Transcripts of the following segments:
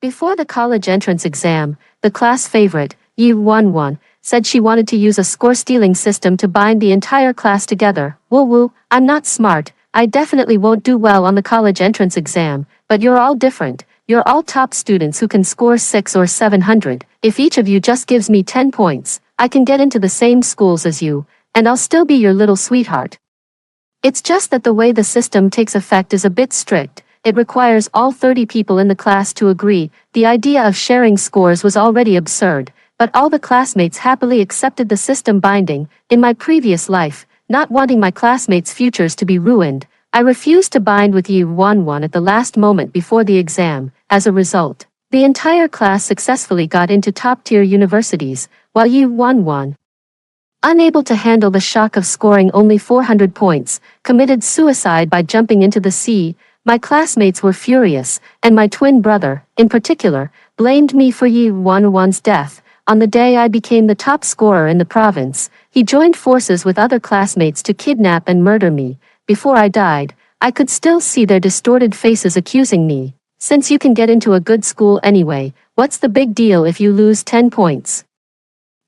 Before the college entrance exam, the class favorite, Yi Wanwan, said she wanted to use a score-stealing system to bind the entire class together. Woo-woo, I'm not smart, I definitely won't do well on the college entrance exam, but you're all different. You're all top students who can score 6 or 700. If each of you just gives me 10 points, I can get into the same schools as you, and I'll still be your little sweetheart. It's just that the way the system takes effect is a bit strict. It requires all 30 people in the class to agree. The idea of sharing scores was already absurd, but all the classmates happily accepted the system binding. In my previous life, not wanting my classmates' futures to be ruined, I refused to bind with Yi Wanwan at the last moment before the exam. As a result, the entire class successfully got into top-tier universities, while Yi Wanwan, unable to handle the shock of scoring only 400 points, committed suicide by jumping into the sea. My classmates were furious, and my twin brother, in particular, blamed me for Yi Wanwan's death. On the day I became the top scorer in the province, he joined forces with other classmates to kidnap and murder me. Before I died, I could still see their distorted faces accusing me. Since you can get into a good school anyway, what's the big deal if you lose 10 points?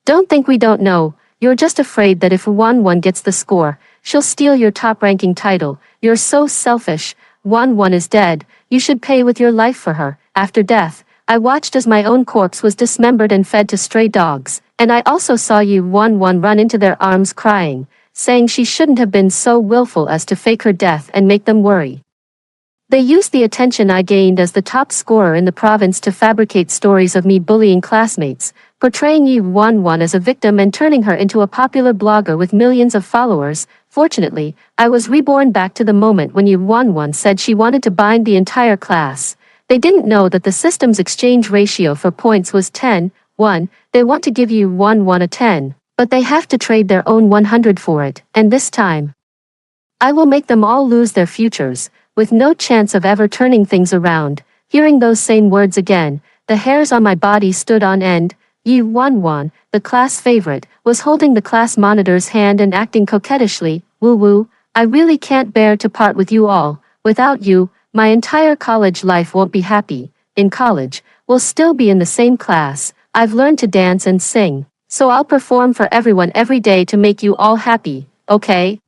Don't think we don't know. You're just afraid that if Wanwan gets the score, she'll steal your top-ranking title. You're so selfish. Wanwan is dead. You should pay with your life for her. After death, I watched as my own corpse was dismembered and fed to stray dogs, and I also saw Yi Wanwan run into their arms crying, saying she shouldn't have been so willful as to fake her death and make them worry. They used the attention I gained as the top scorer in the province to fabricate stories of me bullying classmates, portraying Yi Wanwan as a victim and turning her into a popular blogger with millions of followers. Fortunately, I was reborn back to the moment when Yi Wanwan said she wanted to bind the entire class. They didn't know that the system's exchange ratio for points was 10-1. They want to give Yi Wanwan a 10, but they have to trade their own 100 for it, and this time, I will make them all lose their futures, with no chance of ever turning things around. Hearing those same words again, the hairs on my body stood on end. Yi Wanwan, the class favorite, was holding the class monitor's hand and acting coquettishly. Woo-woo, I really can't bear to part with you all. Without you, my entire college life won't be happy. In college, we'll still be in the same class. I've learned to dance and sing, so I'll perform for everyone every day to make you all happy, okay?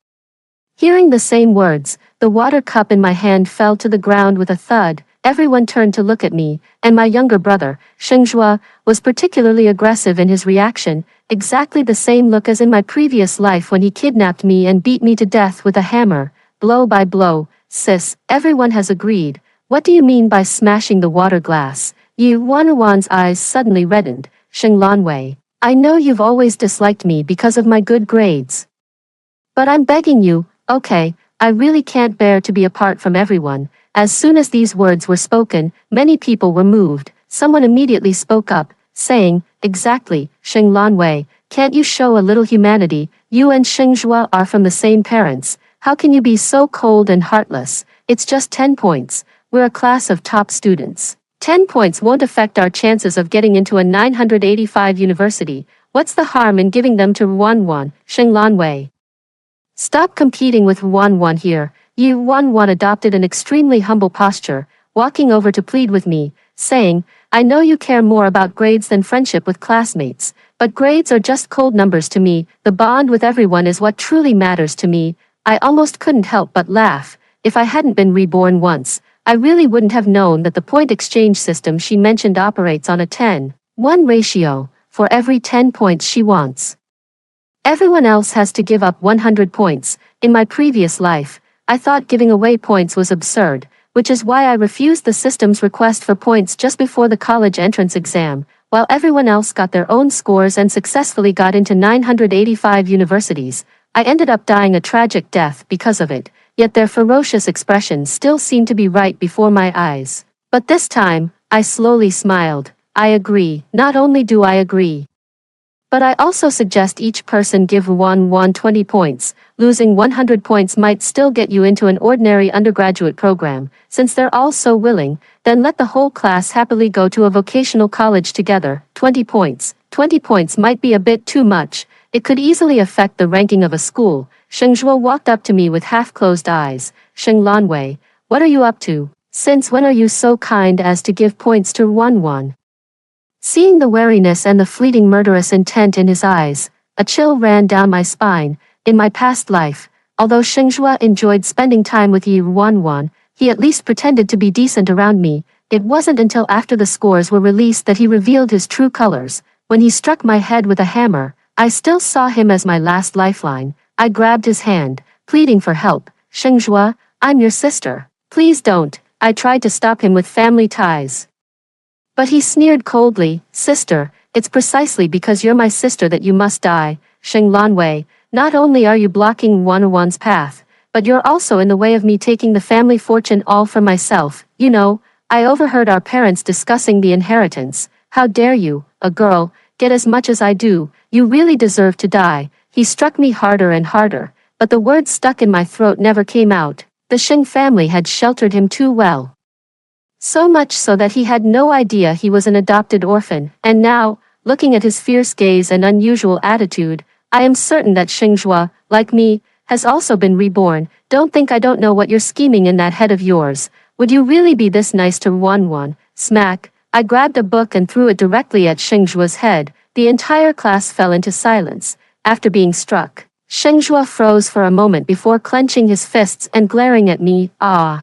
Hearing the same words, the water cup in my hand fell to the ground with a thud. Everyone turned to look at me, and my younger brother, Shengzhua, was particularly aggressive in his reaction, exactly the same look as in my previous life when he kidnapped me and beat me to death with a hammer, blow by blow. Sis, everyone has agreed. What do you mean by smashing the water glass? Yi Wanwan's eyes suddenly reddened. Shenglanwei, I know you've always disliked me because of my good grades. But I'm begging you, okay, I really can't bear to be apart from everyone. As soon as these words were spoken, many people were moved. Someone immediately spoke up, saying, exactly, Shenglanwei, can't you show a little humanity? You and Shengzhua are from the same parents. How can you be so cold and heartless? It's just 10 points. We're a class of top students. 10 points won't affect our chances of getting into a 985 university. What's the harm in giving them to Wanwan, Shenglanwei? Stop competing with Wanwan here. Yi Wanwan adopted an extremely humble posture, walking over to plead with me, saying, I know you care more about grades than friendship with classmates, but grades are just cold numbers to me. The bond with everyone is what truly matters to me. I almost couldn't help but laugh. If I hadn't been reborn once, I really wouldn't have known that the point exchange system she mentioned operates on a 10-1 ratio, for every 10 points she wants. Everyone else has to give up 100 points. In my previous life, I thought giving away points was absurd, which is why I refused the system's request for points just before the college entrance exam, while everyone else got their own scores and successfully got into 985 universities. I ended up dying a tragic death because of it, yet their ferocious expressions still seemed to be right before my eyes. But this time, I slowly smiled. I agree. Not only do I agree, but I also suggest each person give Wanwan 20 points. Losing 100 points might still get you into an ordinary undergraduate program. Since they're all so willing, then let the whole class happily go to a vocational college together. 20 points. 20 points might be a bit too much. It could easily affect the ranking of a school. Shengzhuo walked up to me with half-closed eyes. Shenglanwei, what are you up to? Since when are you so kind as to give points to 1-1? Seeing the wariness and the fleeting murderous intent in his eyes, a chill ran down my spine. In my past life, although Shenghua enjoyed spending time with Yi 1-1, he at least pretended to be decent around me. It wasn't until after the scores were released that he revealed his true colors. When he struck my head with a hammer, I still saw him as my last lifeline. I grabbed his hand, pleading for help. Shenghua, I'm your sister. Please don't. I tried to stop him with family ties. But he sneered coldly. Sister, it's precisely because you're my sister that you must die. Sheng Lanwei, not only are you blocking 1-1's path, but you're also in the way of me taking the family fortune all for myself. You know, I overheard our parents discussing the inheritance. How dare you, a girl, get as much as I do? You really deserve to die. He struck me harder and harder, but the words stuck in my throat never came out. The Sheng family had sheltered him too well. So much so that he had no idea he was an adopted orphan, and now, looking at his fierce gaze and unusual attitude, I am certain that Shenghua, like me, has also been reborn. Don't think I don't know what you're scheming in that head of yours. Would you really be this nice to 1-1? Smack! I grabbed a book and threw it directly at Shenghua's head. The entire class fell into silence. After being struck, Shenghua froze for a moment before clenching his fists and glaring at me. Ah!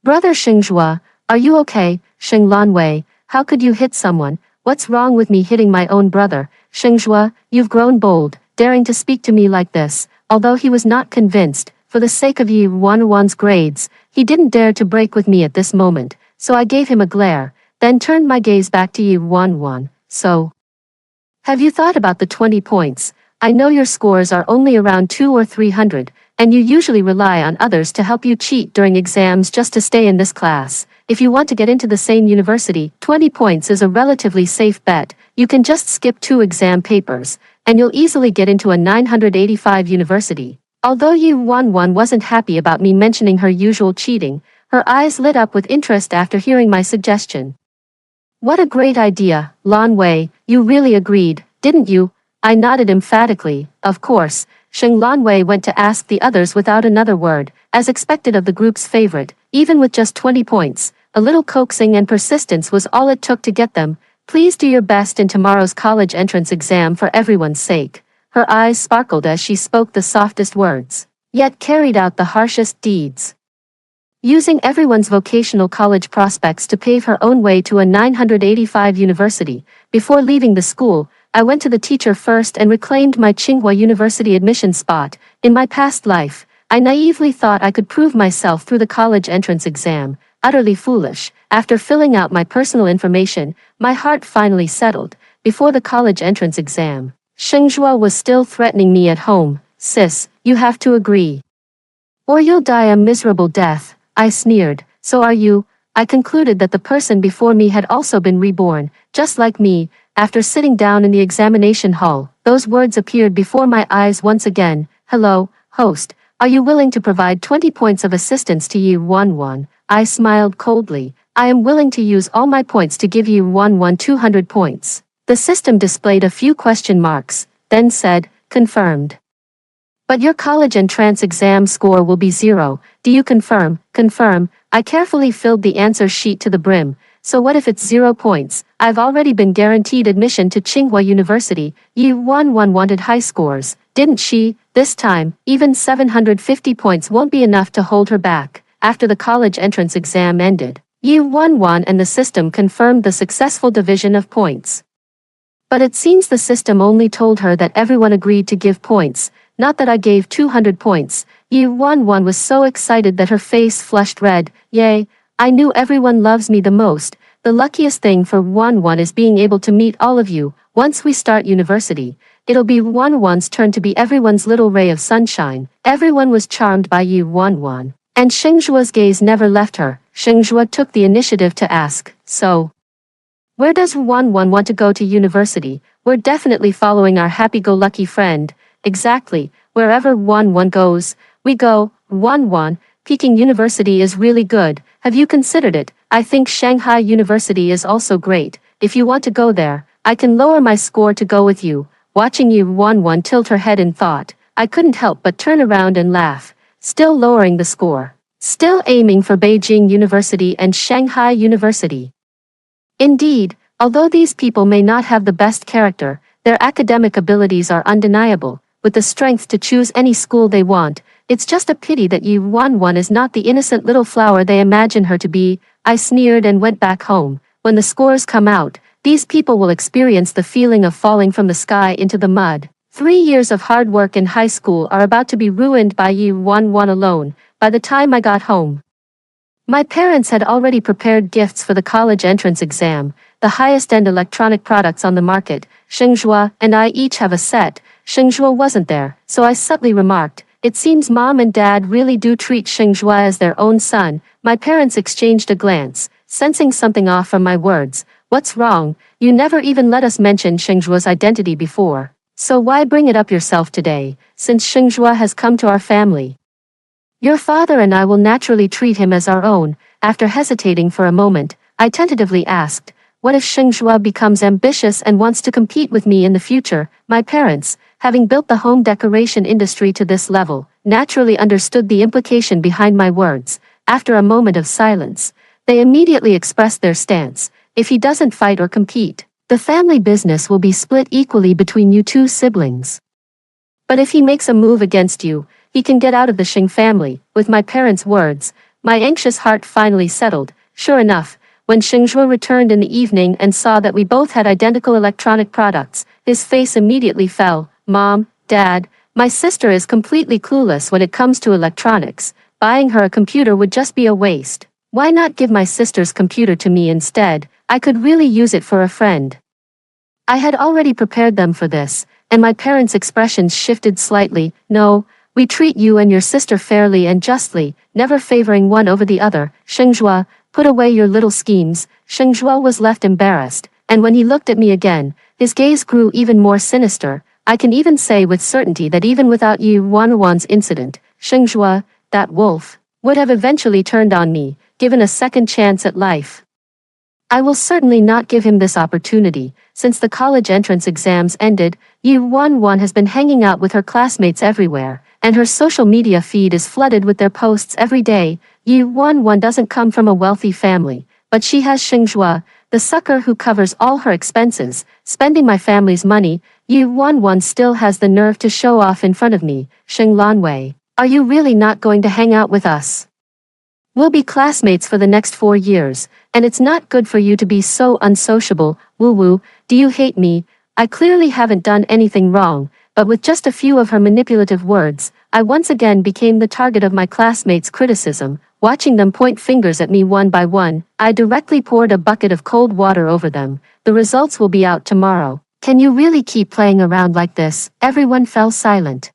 Brother Shenghua, are you okay? Sheng Lanwei, how could you hit someone? What's wrong with me hitting my own brother? Shenghua, you've grown bold, daring to speak to me like this. Although he was not convinced, for the sake of Yi 1-1's grades, he didn't dare to break with me at this moment, so I gave him a glare, then turned my gaze back to Yi 1-1. So, have you thought about the 20 points? I know your scores are only around 200 or 300, and you usually rely on others to help you cheat during exams just to stay in this class. If you want to get into the same university, 20 points is a relatively safe bet. You can just skip 2 exam papers, and you'll easily get into a 985 university. Although Yi 1-1 wasn't happy about me mentioning her usual cheating, her eyes lit up with interest after hearing my suggestion. What a great idea, Lan Wei, you really agreed, didn't you? I nodded emphatically. Of course. Sheng Lanwei went to ask the others without another word, as expected of the group's favorite. Even with just 20 points, a little coaxing and persistence was all it took to get them. Please do your best in tomorrow's college entrance exam for everyone's sake. Her eyes sparkled as she spoke the softest words, yet carried out the harshest deeds. Using everyone's vocational college prospects to pave her own way to a 985 university, before leaving the school, I went to the teacher first and reclaimed my Tsinghua University admission spot. In my past life, I naively thought I could prove myself through the college entrance exam. Utterly foolish. After filling out my personal information, my heart finally settled. Before the college entrance exam, Shenghua was still threatening me at home. Sis, you have to agree, or you'll die a miserable death. I sneered. So are you? I concluded that the person before me had also been reborn, just like me. After sitting down in the examination hall, those words appeared before my eyes once again. Hello, host. Are you willing to provide 20 points of assistance to Yi 1-1? I smiled coldly. I am willing to use all my points to give Yi 1-1 200 points. The system displayed a few question marks, then said, confirmed. But your college entrance exam score will be 0. Do you confirm? Confirm. I carefully filled the answer sheet to the brim. So what if it's 0 points? I've already been guaranteed admission to Tsinghua University. Yi 1-1 wanted high scores, didn't she? This time, even 750 points won't be enough to hold her back. After the college entrance exam ended, Yi 1-1 and the system confirmed the successful division of points. But it seems the system only told her that everyone agreed to give points, not that I gave 200 points. Yi 1-1 was so excited that her face flushed red. Yay, I knew everyone loves me the most. The luckiest thing for 1-1 is being able to meet all of you. Once we start university, it'll be 1-1's turn to be everyone's little ray of sunshine. Everyone was charmed by Yi 1-1, and Shenghua's gaze never left her. Shenghua took the initiative to ask, so, where does 1-1 want to go to university? We're definitely following our happy-go-lucky friend. Exactly, wherever 1-1 goes, we go. 1-1, Peking University is really good. Have you considered it? I think Shanghai University is also great. If you want to go there, I can lower my score to go with you. Watching Yi 1-1 tilt her head in thought, I couldn't help but turn around and laugh. Still lowering the score. still aiming for Beijing University and Shanghai University. Indeed, although these people may not have the best character, their academic abilities are undeniable, with the strength to choose any school they want. It's just a pity that Yu Wanwan is not the innocent little flower they imagine her to be. I sneered and went back home. When the scores come out, these people will experience the feeling of falling from the sky into the mud. 3 years of hard work in high school are about to be ruined by Yu Wanwan alone. By the time I got home, my parents had already prepared gifts for the college entrance exam, the highest-end electronic products on the market. Shengzhua and I each have a set. Shengzhua wasn't there, so I subtly remarked, "It seems Mom and Dad really do treat Shengzhua as their own son." My parents exchanged a glance, sensing something off from my words. "What's wrong? You never even let us mention Shengzhua's identity before. So why bring it up yourself today, since Shengzhua has come to our family? Your father and I will naturally treat him as our own." After hesitating for a moment, I tentatively asked, "What if Shengzhua becomes ambitious and wants to compete with me in the future?" My parents, having built the home decoration industry to this level, naturally understood the implication behind my words. After a moment of silence, they immediately expressed their stance. "If he doesn't fight or compete, the family business will be split equally between you two siblings. But if he makes a move against you, he can get out of the Sheng family." With my parents' words, my anxious heart finally settled. Sure enough, when Shengzhua returned in the evening and saw that we both had identical electronic products, his face immediately fell. "Mom, Dad, my sister is completely clueless when it comes to electronics. Buying her a computer would just be a waste. Why not give my sister's computer to me instead? I could really use it for a friend." I had already prepared them for this, and my parents' expressions shifted slightly. "No, we treat you and your sister fairly and justly, never favoring one over the other. Shengzhua, put away your little schemes." Shengzhua was left embarrassed, and when he looked at me again, his gaze grew even more sinister. I can even say with certainty that even without Yu Wanwan's incident, Shengzhua, that wolf, would have eventually turned on me, given a second chance at life. I will certainly not give him this opportunity. Since the college entrance exams ended, Yu Wanwan has been hanging out with her classmates everywhere, and her social media feed is flooded with their posts every day. Yu Wanwan doesn't come from a wealthy family, but she has Shengzhua, the sucker who covers all her expenses, spending my family's money. Yu Wanwan still has the nerve to show off in front of me. "Sheng Lanwei, are you really not going to hang out with us? We'll be classmates for the next 4 years, and it's not good for you to be so unsociable." "Woo-woo, do you hate me? I clearly haven't done anything wrong." But with just a few of her manipulative words, I once again became the target of my classmates' criticism. Watching them point fingers at me one by one, I directly poured a bucket of cold water over them. "The results will be out tomorrow. Can you really keep playing around like this?" Everyone fell silent.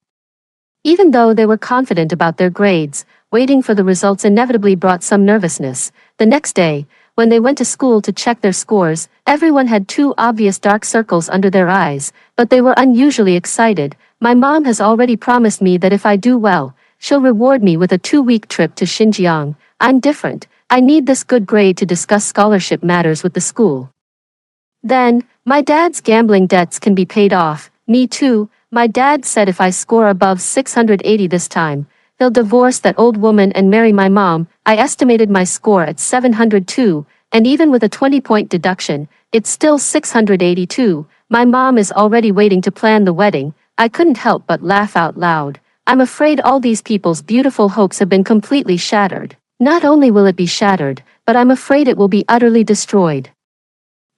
Even though they were confident about their grades, waiting for the results inevitably brought some nervousness. The next day, when they went to school to check their scores, everyone had 2 obvious dark circles under their eyes, but they were unusually excited. "My mom has already promised me that if I do well, she'll reward me with a 2-week trip to Xinjiang. I'm different. I need this good grade to discuss scholarship matters with the school. Then, my dad's gambling debts can be paid off." "Me too. My dad said if I score above 680 this time, he'll divorce that old woman and marry my mom." I estimated my score at 702, and even with a 20-point deduction, it's still 682. My mom is already waiting to plan the wedding. I couldn't help but laugh out loud. I'm afraid all these people's beautiful hopes have been completely shattered. Not only will it be shattered, but I'm afraid it will be utterly destroyed.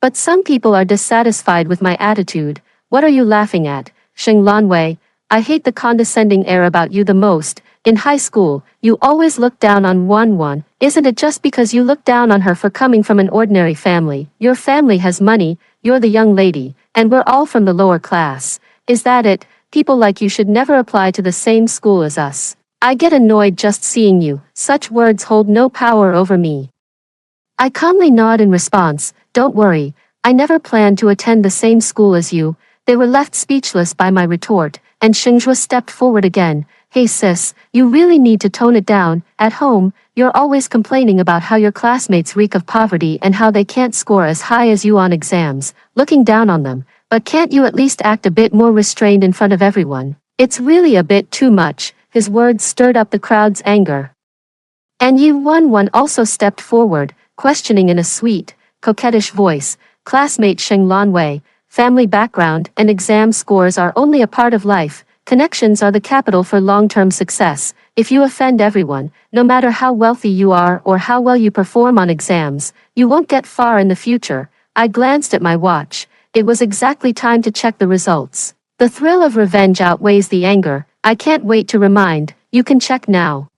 But some people are dissatisfied with my attitude. "What are you laughing at, Sheng Lanwei? I hate the condescending air about you the most. In high school, you always looked down on Wanwan. Isn't it just because you look down on her for coming from an ordinary family? Your family has money, you're the young lady, and we're all from the lower class. Is that it? People like you should never apply to the same school as us. I get annoyed just seeing you. Such words hold no power over me." I calmly nod in response. "Don't worry, I never planned to attend the same school as you." They were left speechless by my retort, and Shengzhua stepped forward again. "Hey sis, you really need to tone it down. At home, you're always complaining about how your classmates reek of poverty and how they can't score as high as you on exams, looking down on them. But can't you at least act a bit more restrained in front of everyone? It's really a bit too much." His words stirred up the crowd's anger. And Yu11 also stepped forward, questioning in a sweet, coquettish voice, classmate Sheng Lanwei, family background and exam scores are only a part of life, connections are the capital for long-term success. If you offend everyone, no matter how wealthy you are or how well you perform on exams, you won't get far in the future. I glanced at my watch. It was exactly time to check the results. The thrill of revenge outweighs the anger. I can't wait to remind. You can check now.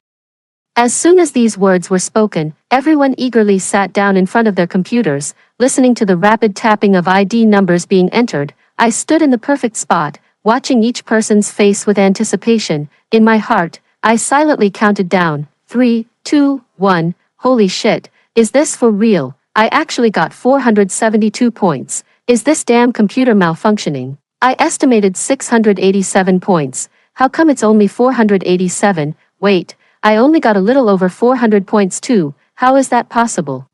As soon as these words were spoken, everyone eagerly sat down in front of their computers, listening to the rapid tapping of ID numbers being entered. I stood in the perfect spot, watching each person's face with anticipation. In my heart, I silently counted down. 3, 2, 1. Holy shit. Is this for real? I actually got 472 points. Is this damn computer malfunctioning? I estimated 687 points. How come it's only 487? Wait. I only got a little over 400 points too. How is that possible?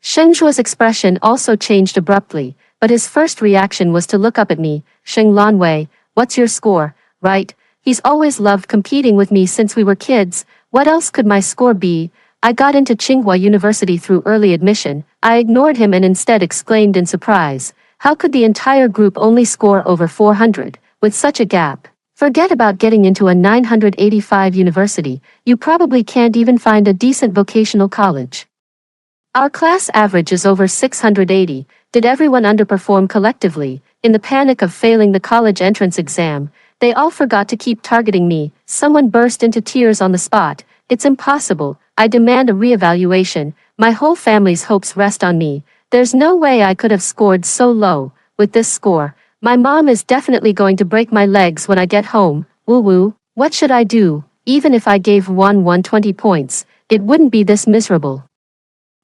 Sheng Shua's expression also changed abruptly, but his first reaction was to look up at me. Sheng Lanwei, what's your score? Right, he's always loved competing with me since we were kids. What else could my score be? I got into Tsinghua University through early admission. I ignored him and instead exclaimed in surprise. How could the entire group only score over 400, with such a gap? Forget about getting into a 985 university, you probably can't even find a decent vocational college. Our class average is over 680. Did everyone underperform collectively? In the panic of failing the college entrance exam, they all forgot to keep targeting me. Someone burst into tears on the spot. It's impossible. I demand a reevaluation. My whole family's hopes rest on me. There's no way I could have scored so low. With this score, my mom is definitely going to break my legs when I get home. Woo-woo. What should I do? Even if I gave 120 points, it wouldn't be this miserable.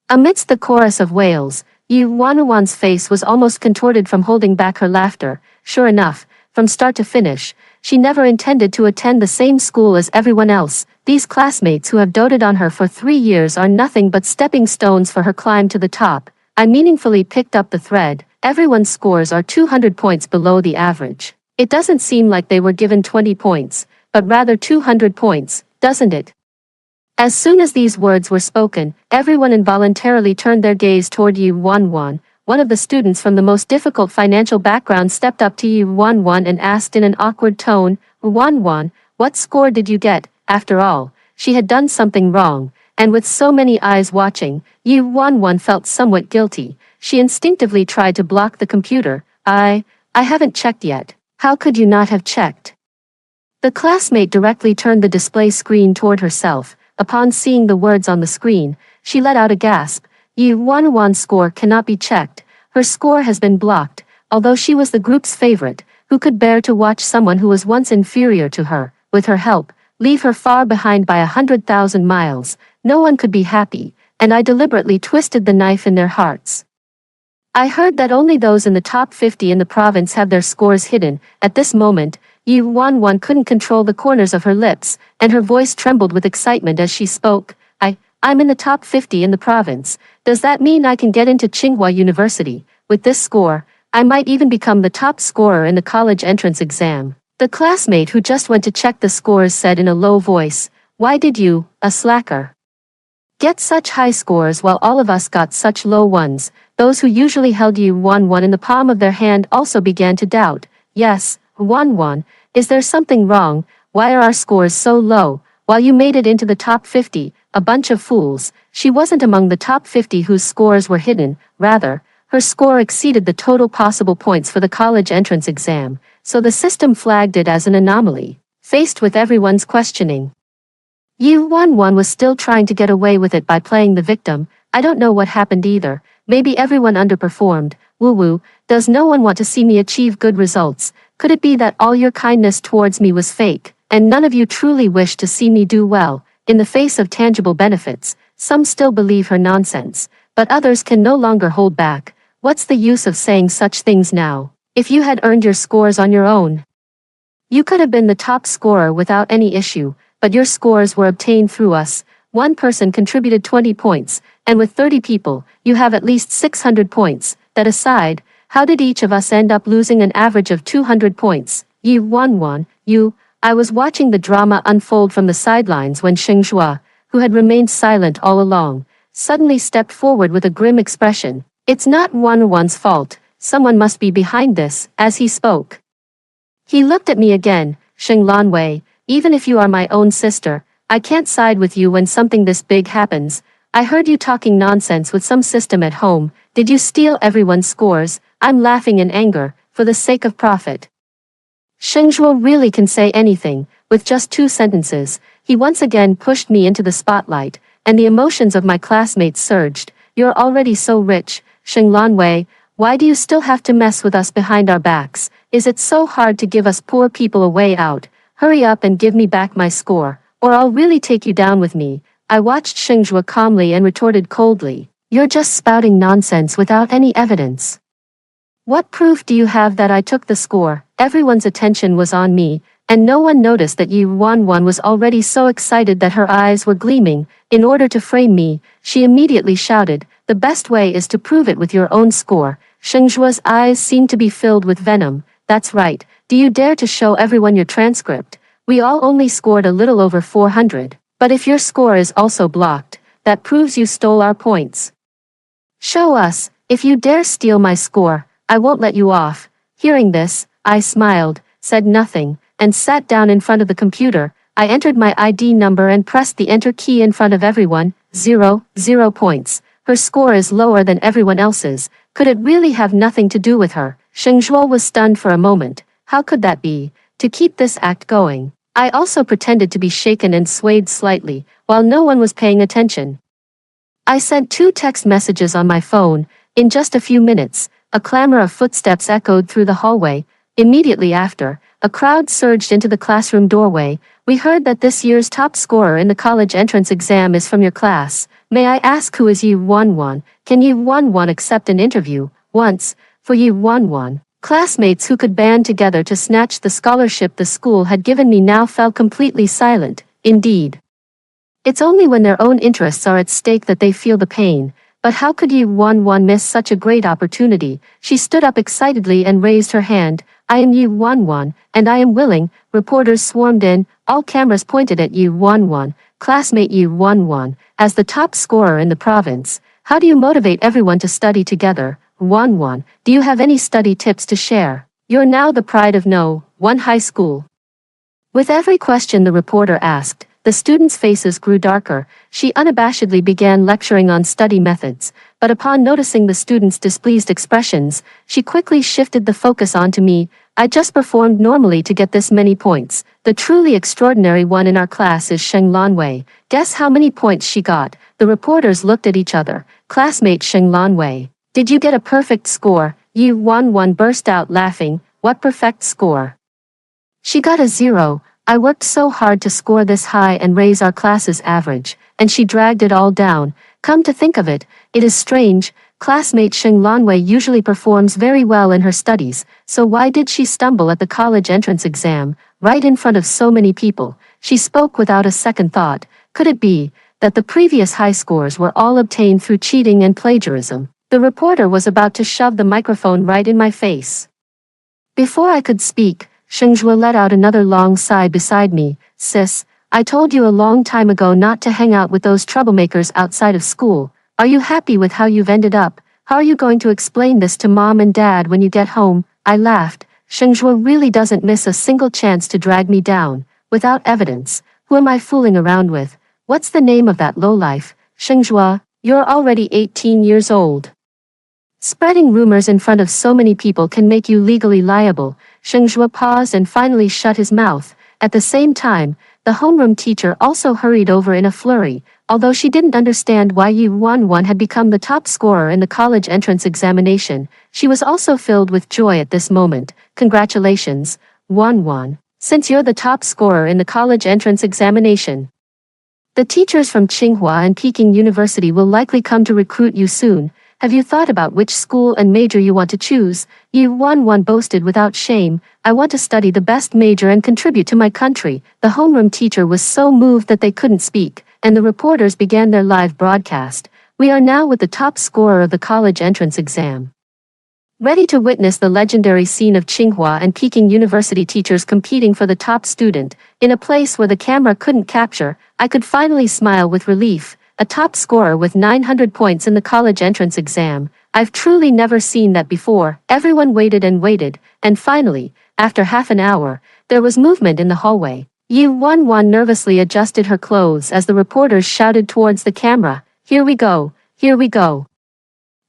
Amidst the chorus of wails, Yu11's face was almost contorted from holding back her laughter. Sure enough, from start to finish, she never intended to attend the same school as everyone else. These classmates who have doted on her for 3 years are nothing but stepping stones for her climb to the top. I meaningfully picked up the thread. Everyone's scores are 200 points below the average. It doesn't seem like they were given 20 points, but rather 200 points, doesn't it? As soon as these words were spoken, everyone involuntarily turned their gaze toward Yu11. One of the students from the most difficult financial background stepped up to Yu11 and asked in an awkward tone, "Yu11, what score did you get?" After all, she had done something wrong, and with so many eyes watching, Yu11 felt somewhat guilty. She instinctively tried to block the computer. I haven't checked yet. How could you not have checked? The classmate directly turned the display screen toward herself. Upon seeing the words on the screen, she let out a gasp. Yu11's score cannot be checked. Her score has been blocked. Although she was the group's favorite, who could bear to watch someone who was once inferior to her, with her help, leave her far behind by 100,000 miles? No one could be happy, and I deliberately twisted the knife in their hearts. I heard that only those in the top 50 in the province have their scores hidden. At this moment, Yu11 couldn't control the corners of her lips, and her voice trembled with excitement as she spoke. I'm in the top 50 in the province. Does that mean I can get into Tsinghua University? With this score, I might even become the top scorer in the college entrance exam. The classmate who just went to check the scores said in a low voice, "Why did you, a slacker, get such high scores while all of us got such low ones?" Those who usually held Yu11 in the palm of their hand also began to doubt. Yes, Yu11, is there something wrong? Why are our scores so low? While you made it into the top 50, a bunch of fools. She wasn't among the top 50 whose scores were hidden. Rather, her score exceeded the total possible points for the college entrance exam, so the system flagged it as an anomaly. Faced with everyone's questioning, Yu11 was still trying to get away with it by playing the victim. I don't know what happened either. Maybe everyone underperformed. Woo-woo, does no one want to see me achieve good results? Could it be that all your kindness towards me was fake, and none of you truly wish to see me do well? In the face of tangible benefits, some still believe her nonsense, but others can no longer hold back. What's the use of saying such things now? If you had earned your scores on your own, you could have been the top scorer without any issue, but your scores were obtained through us. One person contributed 20 points, and with 30 people, you have at least 600 points. That aside, how did each of us end up losing an average of 200 points? Yu11, I was watching the drama unfold from the sidelines when Sheng Shuai, who had remained silent all along, suddenly stepped forward with a grim expression. It's not one's fault, someone must be behind this, as he spoke. He looked at me again. Sheng Lanwei, even if you are my own sister, I can't side with you when something this big happens. I heard you talking nonsense with some system at home. Did you steal everyone's scores? I'm laughing in anger, for the sake of profit. Sheng Zhuo really can say anything. With just 2 sentences, he once again pushed me into the spotlight, and the emotions of my classmates surged. You're already so rich, Sheng Lanwei, why do you still have to mess with us behind our backs? Is it so hard to give us poor people a way out? Hurry up and give me back my score, or I'll really take you down with me. I watched Sheng Zhuo calmly and retorted coldly. You're just spouting nonsense without any evidence. What proof do you have that I took the score? Everyone's attention was on me, and no one noticed that Yi Wanwan was already so excited that her eyes were gleaming. In order to frame me, she immediately shouted, the best way is to prove it with your own score. Sheng Zhuo's eyes seemed to be filled with venom. That's right, do you dare to show everyone your transcript? We all only scored a little over 400, but if your score is also blocked, that proves you stole our points. Show us, if you dare steal my score, I won't let you off. Hearing this, I smiled, said nothing, and sat down in front of the computer. I entered my ID number and pressed the enter key in front of everyone. 0 points. Her score is lower than everyone else's. Could it really have nothing to do with her? Sheng Zhuo was stunned for a moment. How could that be? To keep this act going, I also pretended to be shaken and swayed slightly, while no one was paying attention. I sent 2 text messages on my phone. In just a few minutes, a clamor of footsteps echoed through the hallway. Immediately after, a crowd surged into the classroom doorway. We heard that this year's top scorer in the college entrance exam is from your class. May I ask who is Yi Wanwan? Can Yi Wanwan accept an interview? Once, for Yi Wanwan, classmates who could band together to snatch the scholarship the school had given me now fell completely silent. Indeed, it's only when their own interests are at stake that they feel the pain. But how could Yi Wanwan miss such a great opportunity? She stood up excitedly and raised her hand. I am Yi Wanwan, and I am willing. Reporters swarmed in, all cameras pointed at Yi Wanwan. Classmate Yi Wanwan, as the top scorer in the province, how do you motivate everyone to study together? Wanwan, do you have any study tips to share? You're now the pride of No. 1 high school. With every question the reporter asked, the students' faces grew darker. She unabashedly began lecturing on study methods, but upon noticing the students' displeased expressions, she quickly shifted the focus onto me. I just performed normally to get this many points. The truly extraordinary one in our class is Sheng Lanwei. Guess how many points she got? The reporters looked at each other. Classmate Sheng Lanwei, did you get a perfect score? Yi Wanwan burst out laughing. What perfect score? She got a 0. I worked so hard to score this high and raise our class's average, and she dragged it all down. Come to think of it, it is strange. Classmate Sheng Lanwei usually performs very well in her studies, so why did she stumble at the college entrance exam, right in front of so many people? She spoke without a second thought. Could it be that the previous high scores were all obtained through cheating and plagiarism? The reporter was about to shove the microphone right in my face. Before I could speak, Sheng Zhuo let out another long sigh beside me. Sis, I told you a long time ago not to hang out with those troublemakers outside of school. Are you happy with how you've ended up? How are you going to explain this to mom and dad when you get home? I laughed. Sheng Zhuo really doesn't miss a single chance to drag me down. Without evidence, who am I fooling around with? What's the name of that lowlife? Sheng Zhuo, you're already 18 years old. Spreading rumors in front of so many people can make you legally liable. Sheng Zhuo paused and finally shut his mouth. At the same time, the homeroom teacher also hurried over in a flurry. Although she didn't understand why Yi Wanwan had become the top scorer in the college entrance examination, she was also filled with joy at this moment. Congratulations, Wanwan, since you're the top scorer in the college entrance examination. The teachers from Tsinghua and Peking University will likely come to recruit you soon. Have you thought about which school and major you want to choose? Yi Wanwan boasted without shame. I want to study the best major and contribute to my country. The homeroom teacher was so moved that they couldn't speak, and the reporters began their live broadcast. We are now with the top scorer of the college entrance exam. Ready to witness the legendary scene of Tsinghua and Peking University teachers competing for the top student, in a place where the camera couldn't capture, I could finally smile with relief. A top scorer with 900 points in the college entrance exam. I've truly never seen that before. Everyone waited, and finally, after half an hour, there was movement in the hallway. Yu Wanwan nervously adjusted her clothes as the reporters shouted towards the camera, "Here we go, here we go."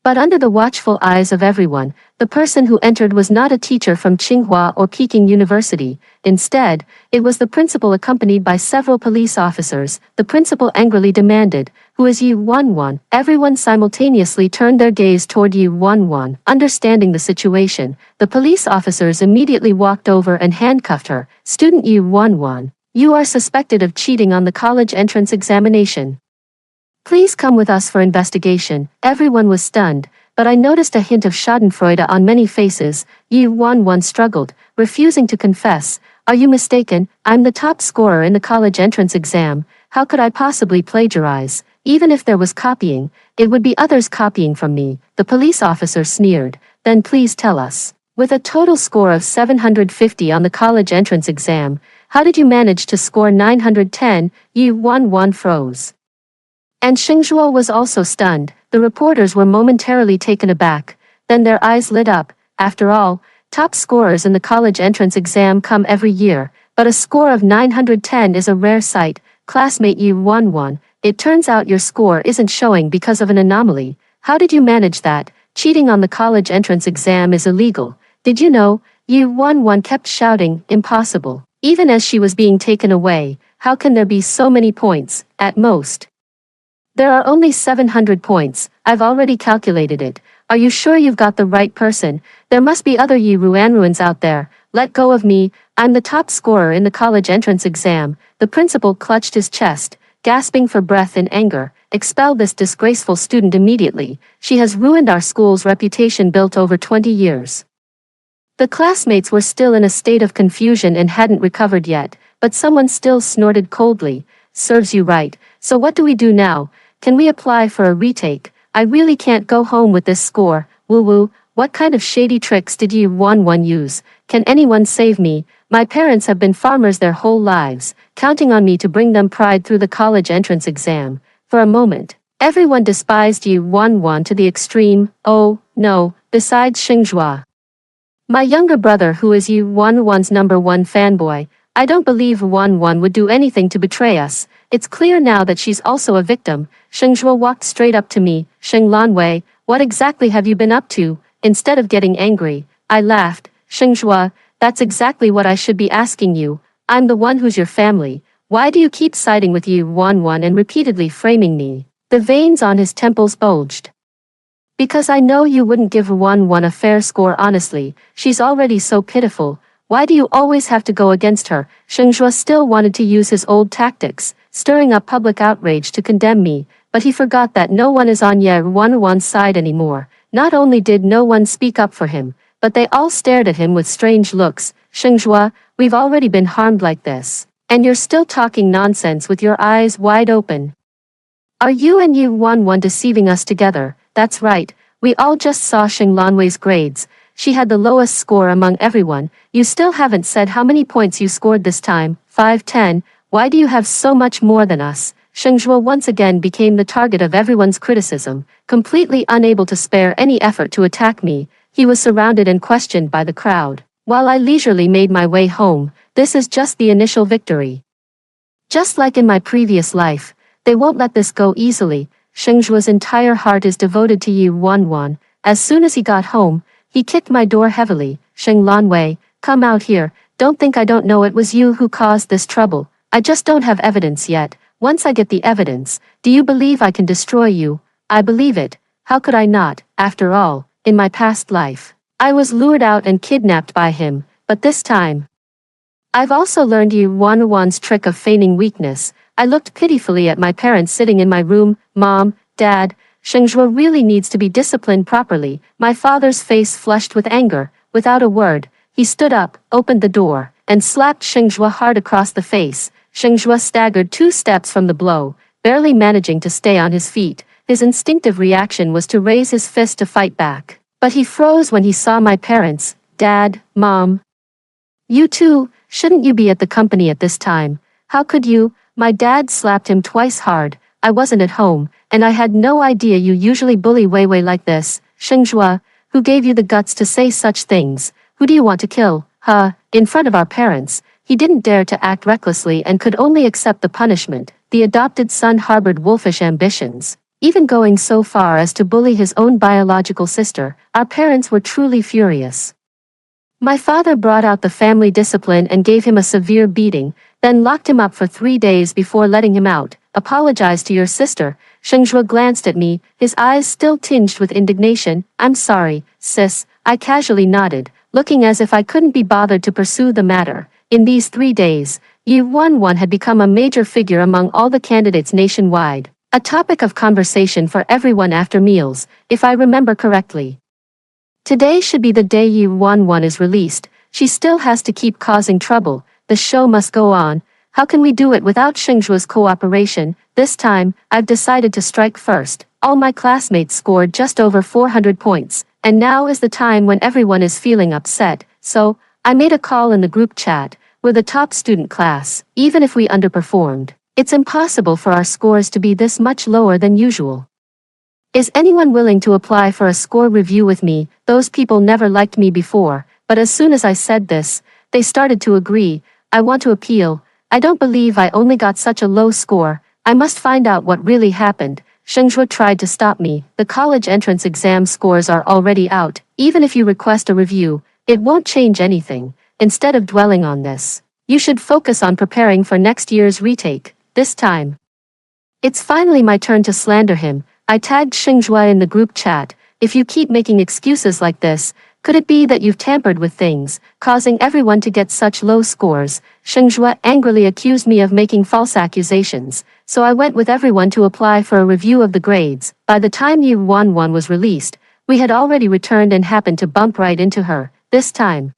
But under the watchful eyes of everyone, the person who entered was not a teacher from Tsinghua or Peking University. Instead, it was the principal accompanied by several police officers. The principal angrily demanded, "Who is Yu Wanwan?" Everyone simultaneously turned their gaze toward Yu Wanwan. Understanding the situation, the police officers immediately walked over and handcuffed her. "Student Yu Wanwan, you are suspected of cheating on the college entrance examination. Please come with us for investigation." Everyone was stunned, but I noticed a hint of schadenfreude on many faces. Yu Wanwan struggled, refusing to confess. "Are you mistaken? I'm the top scorer in the college entrance exam. How could I possibly plagiarize? Even if there was copying, it would be others copying from me." The police officer sneered. "Then please tell us. With a total score of 750 on the college entrance exam, how did you manage to score 910? Yu Wanwan froze. And Xingzhuo was also stunned. The reporters were momentarily taken aback. Then their eyes lit up. After all, top scorers in the college entrance exam come every year, but a score of 910 is a rare sight. "Classmate Yu Wanwan, it turns out your score isn't showing because of an anomaly. How did you manage that? Cheating on the college entrance exam is illegal. Did you know?" Yu Wanwan kept shouting, "Impossible." Even as she was being taken away, "How can there be so many points? At most, there are only 700 points. I've already calculated it. Are you sure you've got the right person? There must be other Yi Ruanruans out there. Let go of me. I'm the top scorer in the college entrance exam." The principal clutched his chest, gasping for breath in anger. "Expel this disgraceful student immediately. She has ruined our school's reputation built over 20 years. The classmates were still in a state of confusion and hadn't recovered yet, but someone still snorted coldly. "Serves you right. So what do we do now? Can we apply for a retake? I really can't go home with this score." "Woo-woo, what kind of shady tricks did Yu Wanwan use? Can anyone save me? My parents have been farmers their whole lives, counting on me to bring them pride through the college entrance exam." For a moment, everyone despised Yu Wanwan to the extreme. "Oh, no, besides Xingzhua, my younger brother who is Yu Wanwan's #1 fanboy. I don't believe Wanwan would do anything to betray us. It's clear now that she's also a victim." Xingzhuo walked straight up to me. "Sheng Lanwei, what exactly have you been up to?" Instead of getting angry, I laughed. "Xingzhuo, that's exactly what I should be asking you. I'm the one who's your family. Why do you keep siding with Yu Wanwan and repeatedly framing me?" The veins on his temples bulged. "Because I know you wouldn't give Wanwan a fair score honestly. She's already so pitiful. Why do you always have to go against her?" Xingzhuo still wanted to use his old tactics, stirring up public outrage to condemn me, but he forgot that no one is on Ye Wanwan's side anymore. Not only did no one speak up for him, but they all stared at him with strange looks. "Xingzhuo, we've already been harmed like this, and you're still talking nonsense with your eyes wide open. Are you and Yu Wanwan deceiving us together?" "That's right, we all just saw Sheng Lanwei's grades. She had the lowest score among everyone. You still haven't said how many points you scored this time." 510. "Why do you have so much more than us?" Xingzhuo once again became the target of everyone's criticism, completely unable to spare any effort to attack me. He was surrounded and questioned by the crowd, while I leisurely made my way home. This is just the initial victory. Just like in my previous life, they won't let this go easily. Xingzhuo's entire heart is devoted to Yu Wanwan. As soon as he got home, he kicked my door heavily. "Sheng Lanwei, come out here. Don't think I don't know it was you who caused this trouble. I just don't have evidence yet. Once I get the evidence, do you believe I can destroy you?" "I believe it. How could I not? After all, in my past life, I was lured out and kidnapped by him, but this time, I've also learned Yu Wanwan's trick of feigning weakness." I looked pitifully at my parents sitting in my room. "Mom, Dad, Xingzhuo really needs to be disciplined properly." My father's face flushed with anger. Without a word, he stood up, opened the door, and slapped Xingzhuo hard across the face. Xingzhuo staggered 2 steps from the blow, barely managing to stay on his feet. His instinctive reaction was to raise his fist to fight back. But he froze when he saw my parents. Dad, Mom. You too, shouldn't you be at the company at this time? How could you? My dad slapped him twice hard. I wasn't at home, and I had no idea you usually bully Weiwei like this. Shengzhua, who gave you the guts to say such things? Who do you want to kill? Huh, in front of our parents. He didn't dare to act recklessly and could only accept the punishment. The adopted son harbored wolfish ambitions, even going so far as to bully his own biological sister. Our parents were truly furious. My father brought out the family discipline and gave him a severe beating, then locked him up for 3 days before letting him out. Apologize to your sister. Shengzhua glanced at me, his eyes still tinged with indignation. I'm sorry, sis, I casually nodded, looking as if I couldn't be bothered to pursue the matter. In these 3 days, Yi Wanwan had become a major figure among all the candidates nationwide, a topic of conversation for everyone after meals, if I remember correctly. Today should be the day Yi Wanwan is released. She still has to keep causing trouble. The show must go on. How can we do it without Shengzhua's cooperation? This time, I've decided to strike first. All my classmates scored just over 400 points, and now is the time when everyone is feeling upset. So, I made a call in the group chat. We're the top student class, even if we underperformed. It's impossible for our scores to be this much lower than usual. Is anyone willing to apply for a score review with me? Those people never liked me before, but as soon as I said this, they started to agree. I want to appeal. I don't believe I only got such a low score. I must find out what really happened. Shengzhua tried to stop me. The college entrance exam scores are already out. Even if you request a review, it won't change anything. Instead of dwelling on this, you should focus on preparing for next year's retake. This time, it's finally my turn to slander him. I tagged Shengzhua in the group chat. If you keep making excuses like this, could it be that you've tampered with things, causing everyone to get such low scores? Shengzhua angrily accused me of making false accusations, so I went with everyone to apply for a review of the grades. By the time Yi Wanwan was released, we had already returned and happened to bump right into her. This time,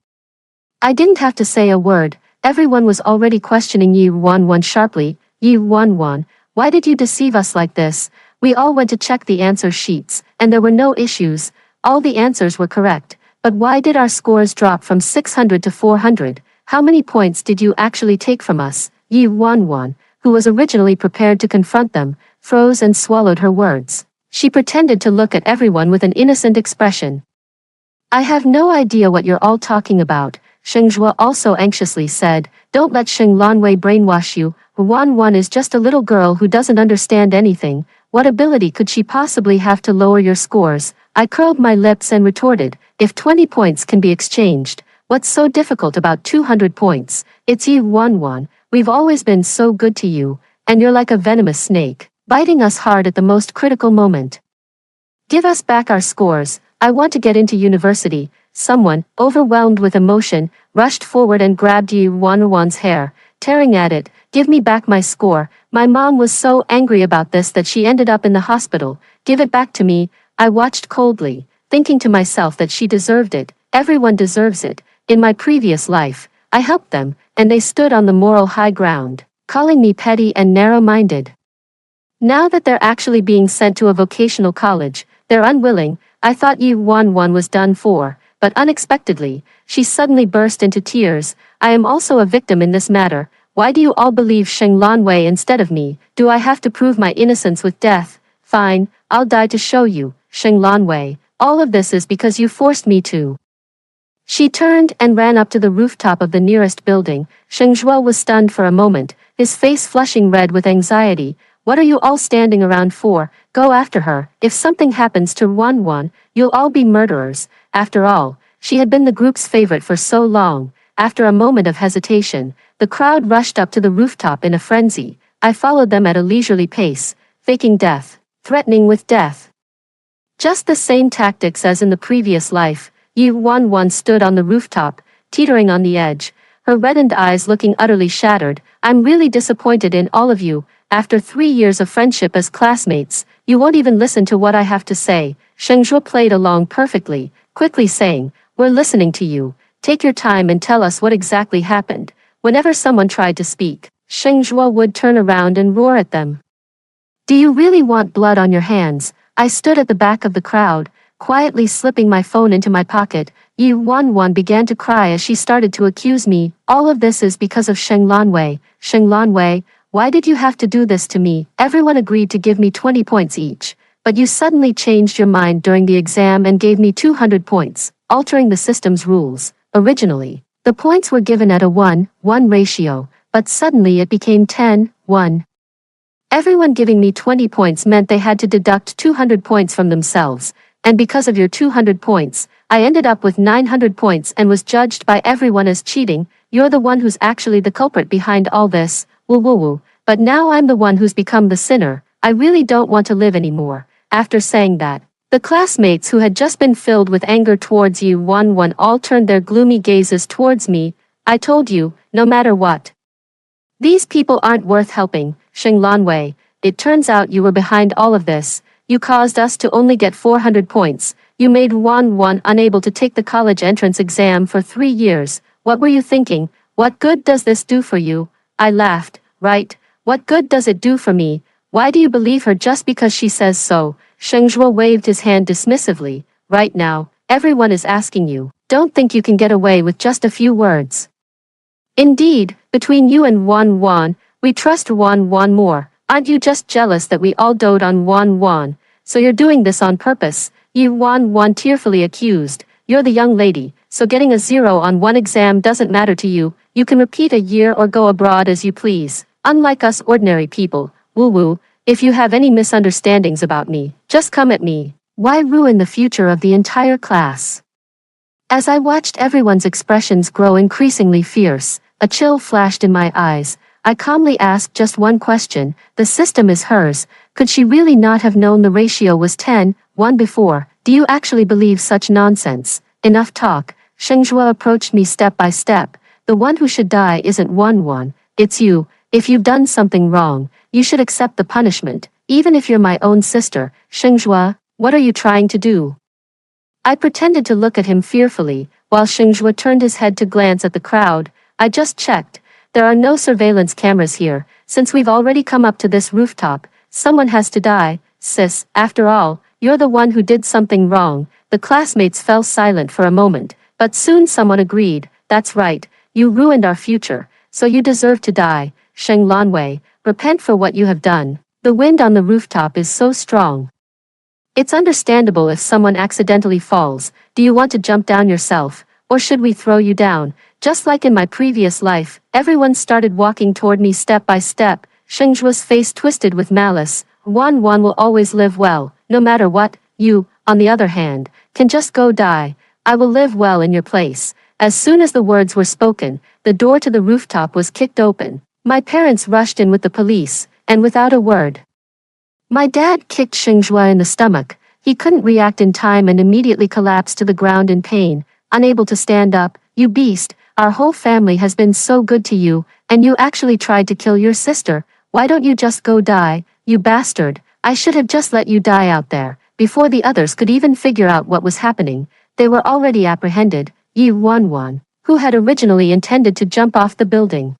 I didn't have to say a word. Everyone was already questioning Yi Wanwan sharply. Yi Wanwan, why did you deceive us like this? We all went to check the answer sheets, and there were no issues. All the answers were correct. But why did our scores drop from 600 to 400? How many points did you actually take from us? Yi Wanwan, who was originally prepared to confront them, froze and swallowed her words. She pretended to look at everyone with an innocent expression. I have no idea what you're all talking about, Shengzhua also anxiously said. Don't let Sheng Lanwei brainwash you. Wanwan is just a little girl who doesn't understand anything. What ability could she possibly have to lower your scores? I curled my lips and retorted, if 20 points can be exchanged, what's so difficult about 200 points? It's Yi Wanwan, we've always been so good to you, and you're like a venomous snake, biting us hard at the most critical moment. Give us back our scores. I want to get into university. Someone, overwhelmed with emotion, rushed forward and grabbed Yi Wanwan's hair, tearing at it. Give me back my score. My mom was so angry about this that she ended up in the hospital. Give it back to me. I watched coldly, thinking to myself that she deserved it. Everyone deserves it. In my previous life, I helped them, and they stood on the moral high ground, calling me petty and narrow-minded. Now that they're actually being sent to a vocational college, they're unwilling. I thought Yi Wanwan was done for, but unexpectedly, she suddenly burst into tears. I am also a victim in this matter. Why do you all believe Sheng Lanwei instead of me? Do I have to prove my innocence with death? Fine, I'll die to show you, Sheng Lanwei. All of this is because you forced me to. She turned and ran up to the rooftop of the nearest building. Shengzhua was stunned for a moment, his face flushing red with anxiety. What are you all standing around for? Go after her. If something happens to Wanwan, you'll all be murderers. After all, she had been the group's favorite for so long. After a moment of hesitation, the crowd rushed up to the rooftop in a frenzy. I followed them at a leisurely pace, faking death, threatening with death. Just the same tactics as in the previous life. Yi Wanwan stood on the rooftop, teetering on the edge, her reddened eyes looking utterly shattered. I'm really disappointed in all of you. After 3 years of friendship as classmates, you won't even listen to what I have to say. Shengzhua played along perfectly, quickly saying, we're listening to you. Take your time and tell us what exactly happened. Whenever someone tried to speak, Shengzhua would turn around and roar at them. Do you really want blood on your hands? I stood at the back of the crowd, quietly slipping my phone into my pocket. Yi Wanwan began to cry as she started to accuse me. All of this is because of Sheng Lanwei. Sheng Lanwei, why did you have to do this to me? Everyone agreed to give me 20 points each. But you suddenly changed your mind during the exam and gave me 200 points, altering the system's rules. Originally, the points were given at a 1:1 ratio, but suddenly it became 10:1. Everyone giving me 20 points meant they had to deduct 200 points from themselves, and because of your 200 points, I ended up with 900 points and was judged by everyone as cheating. You're the one who's actually the culprit behind all this, woo woo woo. But now I'm the one who's become the sinner. I really don't want to live anymore. After saying that, the classmates who had just been filled with anger towards Yi Wanwan all turned their gloomy gazes towards me. I told you, no matter what. These people aren't worth helping, Sheng Lanwei. It turns out you were behind all of this. You caused us to only get 400 points. You made Wanwan unable to take the college entrance exam for 3 years. What were you thinking? What good does this do for you? I laughed. Right. What good does it do for me? Why do you believe her just because she says so? Sheng Zhuo waved his hand dismissively. Right now, everyone is asking you. Don't think you can get away with just a few words. Indeed, between you and Wanwan, we trust Wanwan more. Aren't you just jealous that we all dote on Wanwan? So you're doing this on purpose, Yi Wanwan tearfully accused. You're the young lady, so getting a 0 on one exam doesn't matter to you. You can repeat a year or go abroad as you please. Unlike us ordinary people, woo-woo, if you have any misunderstandings about me, just come at me. Why ruin the future of the entire class? As I watched everyone's expressions grow increasingly fierce, a chill flashed in my eyes. I calmly asked just one question. The system is hers. Could she really not have known the ratio was 10:1 before? Do you actually believe such nonsense? Enough talk. Sheng Zhuo approached me step by step. The one who should die isn't Wanwan, it's you. If you've done something wrong, you should accept the punishment, even if you're my own sister. Sheng Zhuo, what are you trying to do? I pretended to look at him fearfully, while Sheng Zhuo turned his head to glance at the crowd. I just checked. There are no surveillance cameras here. Since we've already come up to this rooftop, someone has to die. Sis, after all, you're the one who did something wrong. The classmates fell silent for a moment, but soon someone agreed. That's right, you ruined our future, so you deserve to die. Sheng Lanwei, repent for what you have done. The wind on the rooftop is so strong. It's understandable if someone accidentally falls. Do you want to jump down yourself, or should we throw you down? Just like in my previous life, everyone started walking toward me step by step. Sheng Zhuo's face twisted with malice. Wanwan will always live well, no matter what. You, on the other hand, can just go die. I will live well in your place. As soon as the words were spoken, the door to the rooftop was kicked open. My parents rushed in with the police, and without a word. My dad kicked Sheng Zhuo in the stomach. He couldn't react in time and immediately collapsed to the ground in pain, unable to stand up. You beast, our whole family has been so good to you, and you actually tried to kill your sister. Why don't you just go die, you bastard? I should have just let you die out there. Before the others could even figure out what was happening, they were already apprehended. Yi Wanwan, who had originally intended to jump off the building,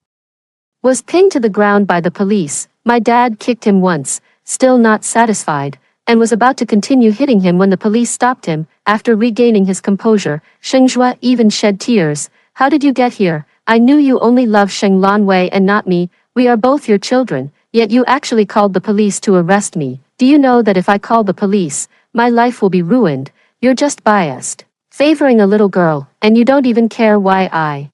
was pinned to the ground by the police. My dad kicked him once, still not satisfied, and was about to continue hitting him when the police stopped him. After regaining his composure, Sheng Zhuo even shed tears. How did you get here? I knew you only love Sheng Lanwei and not me. We are both your children, yet you actually called the police to arrest me. Do you know that if I call the police, my life will be ruined? You're just biased, favoring a little girl, and you don't even care why I,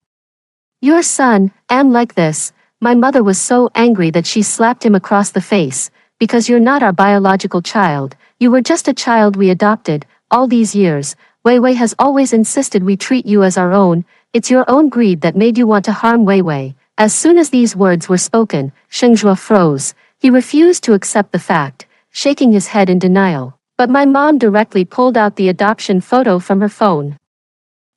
your son, am like this. My mother was so angry that she slapped him across the face. Because you're not our biological child, you were just a child we adopted. All these years, Wei Wei has always insisted we treat you as our own. It's your own greed that made you want to harm Wei Wei. As soon as these words were spoken, Sheng Zhuo froze. He refused to accept the fact, shaking his head in denial. But my mom directly pulled out the adoption photo from her phone.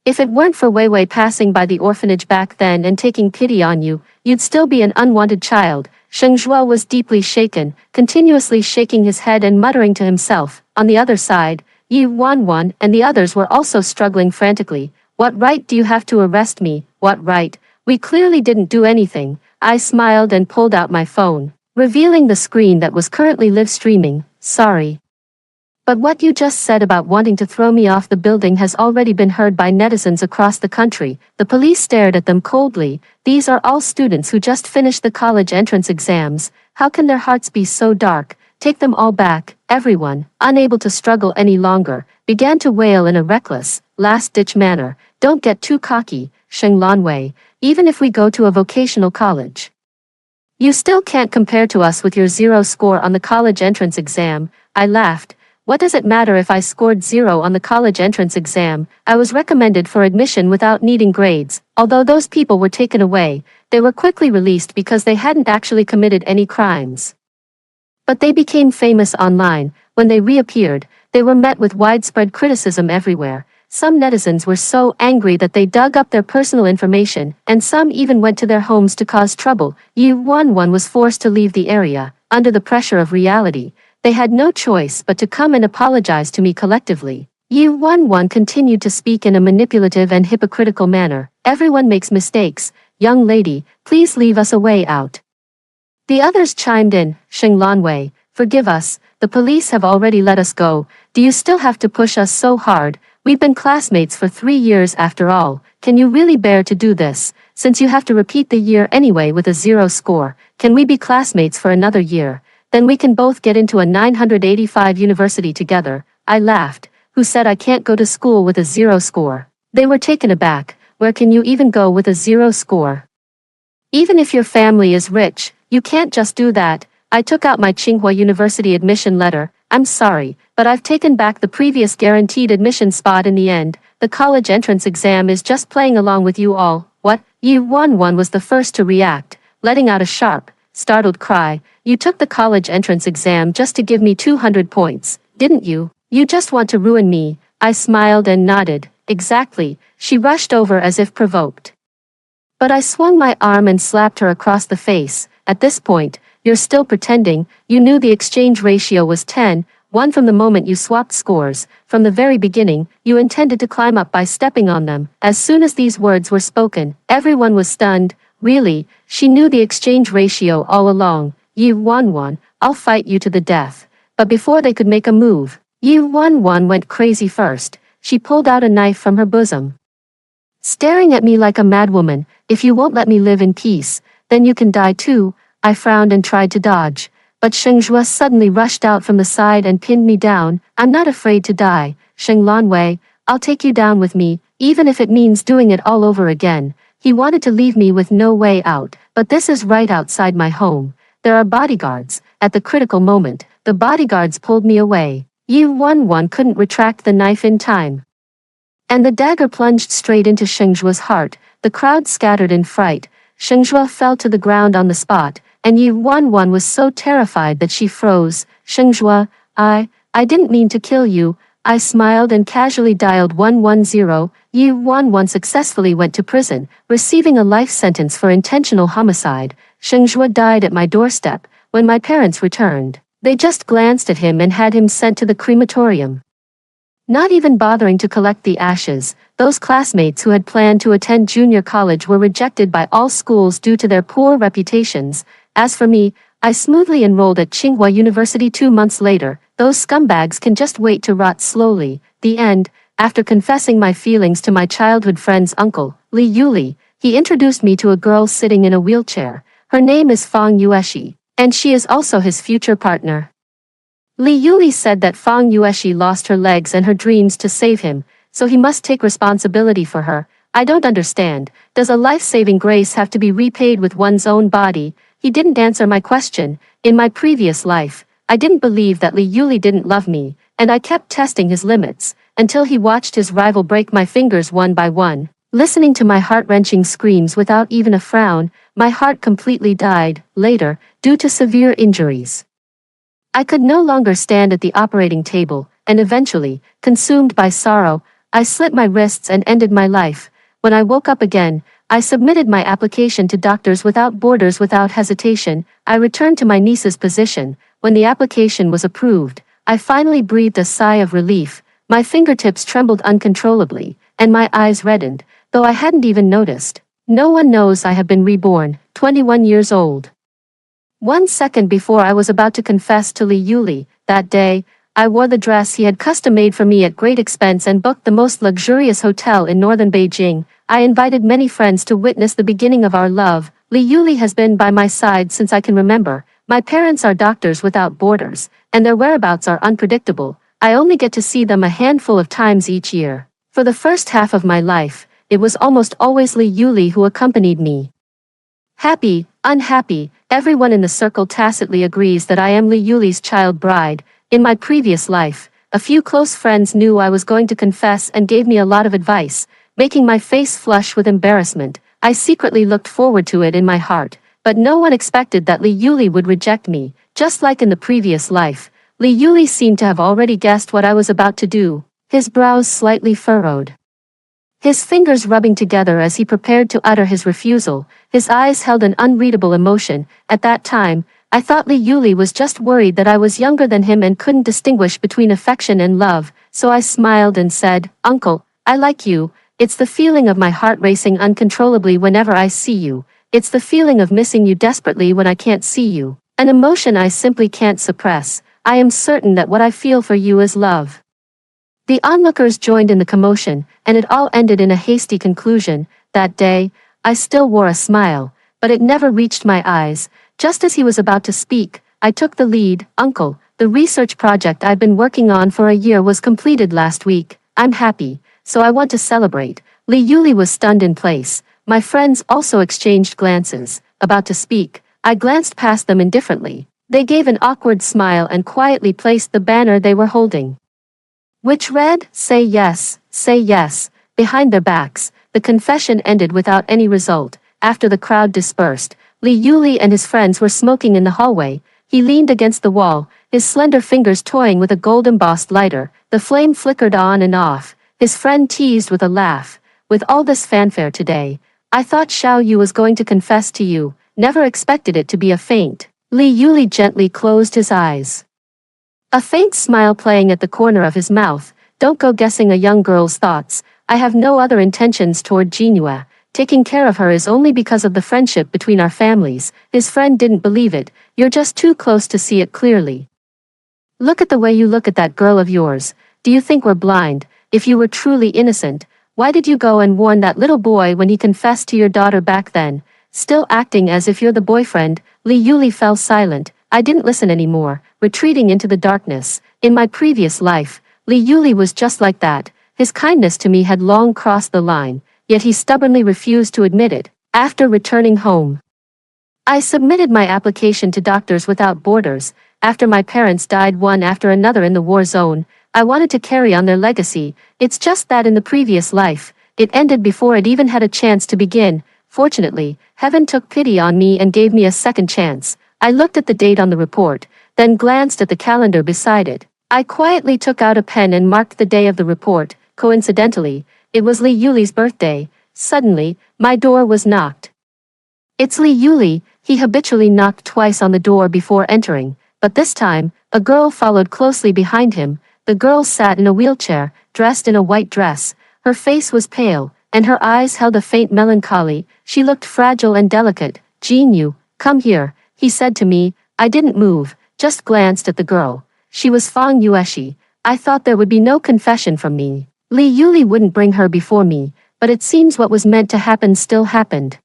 If it weren't for Wei Wei passing by the orphanage back then and taking pity on you, you'd still be an unwanted child. Sheng Zhuo was deeply shaken, continuously shaking his head and muttering to himself. On the other side, Yi Wanwan and the others were also struggling frantically. What right do you have to arrest me? What right? We clearly didn't do anything. I smiled and pulled out my phone, revealing the screen that was currently live streaming. Sorry. But what you just said about wanting to throw me off the building has already been heard by netizens across the country. The police stared at them coldly. These are all students who just finished the college entrance exams. How can their hearts be so dark? Take them all back. Everyone, unable to struggle any longer, began to wail in a reckless, last-ditch manner. Don't get too cocky, Sheng Lanwei, even if we go to a vocational college. You still can't compare to us with your 0 score on the college entrance exam. I laughed. What does it matter if I scored 0 on the college entrance exam? I was recommended for admission without needing grades. Although those people were taken away, they were quickly released because they hadn't actually committed any crimes. But they became famous online. When they reappeared, they were met with widespread criticism everywhere. Some netizens were so angry that they dug up their personal information, and some even went to their homes to cause trouble. Yu Wanwan was forced to leave the area. Under the pressure of reality, they had no choice but to come and apologize to me collectively. Yu Wanwan continued to speak in a manipulative and hypocritical manner. Everyone makes mistakes. Young lady, please leave us a way out. The others chimed in. Sheng Lanwei, forgive us. The police have already let us go. Do you still have to push us so hard? We've been classmates for 3 years after all. Can you really bear to do this? Since you have to repeat the year anyway with a 0 score, can we be classmates for another year? Then we can both get into a 985 university together. I laughed. Who said I can't go to school with a 0 score? They were taken aback. Where can you even go with a 0 score? Even if your family is rich, you can't just do that. I took out my Tsinghua University admission letter. I'm sorry, but I've taken back the previous guaranteed admission spot in the end. The college entrance exam is just playing along with you all. What? Yu Wanwan was the first to react, letting out a sharp, startled cry. You took the college entrance exam just to give me 200 points, didn't you? You just want to ruin me. I smiled and nodded. Exactly. She rushed over as if provoked. But I swung my arm and slapped her across the face. At this point, you're still pretending. You knew the exchange ratio was 10-1 from the moment you swapped scores. From the very beginning, you intended to climb up by stepping on them. As soon as these words were spoken, everyone was stunned. Really, she knew the exchange ratio all along. Yu Wanwan, I'll fight you to the death. But before they could make a move, Yu Wanwan went crazy first. She pulled out a knife from her bosom, staring at me like a madwoman. If you won't let me live in peace, then you can die too. I frowned and tried to dodge, but Sheng Zhua suddenly rushed out from the side and pinned me down. I'm not afraid to die, Sheng Lanwei. I'll take you down with me, even if it means doing it all over again. He wanted to leave me with no way out, but this is right outside my home. There are bodyguards. At the critical moment, the bodyguards pulled me away. Yu Wanwan couldn't retract the knife in time, and the dagger plunged straight into Sheng Zhua's heart. The crowd scattered in fright. Sheng Zhua fell to the ground on the spot, and Yu Wanwan was so terrified that she froze. Sheng Zhua, I didn't mean to kill you. I smiled and casually dialed 110. Yu Wanwan successfully went to prison, receiving a life sentence for intentional homicide. Sheng Zhua died at my doorstep. When my parents returned, they just glanced at him and had him sent to the crematorium, not even bothering to collect the ashes. Those classmates who had planned to attend junior college were rejected by all schools due to their poor reputations. As for me, I smoothly enrolled at Tsinghua University 2 months later. Those scumbags can just wait to rot slowly. The end. After confessing my feelings to my childhood friend's uncle, Li Yuli, he introduced me to a girl sitting in a wheelchair. Her name is Fang Yueshi, and she is also his future partner. Li Yuli said that Fang Yueshi lost her legs and her dreams to save him, so he must take responsibility for her. I don't understand. Does a life-saving grace have to be repaid with one's own body? He didn't answer my question. In my previous life, I didn't believe that Li Yuli didn't love me, and I kept testing his limits, until he watched his rival break my fingers one by one. Listening to my heart-wrenching screams without even a frown, my heart completely died. Later, due to severe injuries, I could no longer stand at the operating table, and eventually, consumed by sorrow, I slit my wrists and ended my life. When I woke up again, I submitted my application to Doctors Without Borders without hesitation. I returned to my niece's position. When the application was approved, I finally breathed a sigh of relief. My fingertips trembled uncontrollably, and my eyes reddened, though I hadn't even noticed. No one knows I have been reborn, 21 years old. 1 second before I was about to confess to Li Yuli, that day, I wore the dress he had custom made for me at great expense and booked the most luxurious hotel in northern Beijing. I invited many friends to witness the beginning of our love. Li Yuli has been by my side since I can remember. My parents are doctors without borders, and their whereabouts are unpredictable. I only get to see them a handful of times each year. For the first half of my life, it was almost always Li Yuli who accompanied me. Happy, unhappy, everyone in the circle tacitly agrees that I am Li Yuli's child bride. In my previous life, a few close friends knew I was going to confess and gave me a lot of advice, making my face flush with embarrassment. I secretly looked forward to it in my heart, but no one expected that Li Yuli would reject me. Just like in the previous life, Li Yuli seemed to have already guessed what I was about to do, his brows slightly furrowed, his fingers rubbing together as he prepared to utter his refusal. His eyes held an unreadable emotion. At that time, I thought Li Yuli was just worried that I was younger than him and couldn't distinguish between affection and love, so I smiled and said, "Uncle, I like you. It's the feeling of my heart racing uncontrollably whenever I see you. It's the feeling of missing you desperately when I can't see you. An emotion I simply can't suppress. I am certain that what I feel for you is love." The onlookers joined in the commotion, and it all ended in a hasty conclusion. That day, I still wore a smile, but it never reached my eyes. Just as he was about to speak, I took the lead. "Uncle, the research project I've been working on for a year was completed last week. I'm happy, so I want to celebrate." Li Yuli was stunned in place. My friends also exchanged glances. About to speak, I glanced past them indifferently. They gave an awkward smile and quietly placed the banner they were holding, which read, say yes, behind their backs. The confession ended without any result. After the crowd dispersed, Li Yuli and his friends were smoking in the hallway. He leaned against the wall, his slender fingers toying with a gold-embossed lighter. The flame flickered on and off. His friend teased with a laugh. "With all this fanfare today, I thought Xiao Yu was going to confess to you. Never expected it to be a feint." Li Yuli gently closed his eyes, a faint smile playing at the corner of his mouth. "Don't go guessing a young girl's thoughts. I have no other intentions toward Jinhua. Taking care of her is only because of the friendship between our families." His friend didn't believe it. "You're just too close to see it clearly. Look at the way you look at that girl of yours. Do you think we're blind? If you were truly innocent, why did you go and warn that little boy when he confessed to your daughter back then? Still acting as if you're the boyfriend." Li Yuli fell silent. I didn't listen anymore, retreating into the darkness. In my previous life, Li Yuli was just like that. His kindness to me had long crossed the line, yet he stubbornly refused to admit it. After returning home, I submitted my application to Doctors Without Borders. After my parents died one after another in the war zone, I wanted to carry on their legacy. It's just that in the previous life, it ended before it even had a chance to begin. Fortunately, heaven took pity on me and gave me a second chance. I looked at the date on the report, then glanced at the calendar beside it. I quietly took out a pen and marked the day of the report. Coincidentally, it was Li Yuli's birthday. Suddenly, my door was knocked. It's Li Yuli. He habitually knocked twice on the door before entering, but this time, a girl followed closely behind him. The girl sat in a wheelchair, dressed in a white dress. Her face was pale, and her eyes held a faint melancholy. She looked fragile and delicate. "Jean Yu, come here," he said to me. I didn't move, just glanced at the girl. She was Fang Yueshi. I thought there would be no confession from me. Li Yuli wouldn't bring her before me, but it seems what was meant to happen still happened.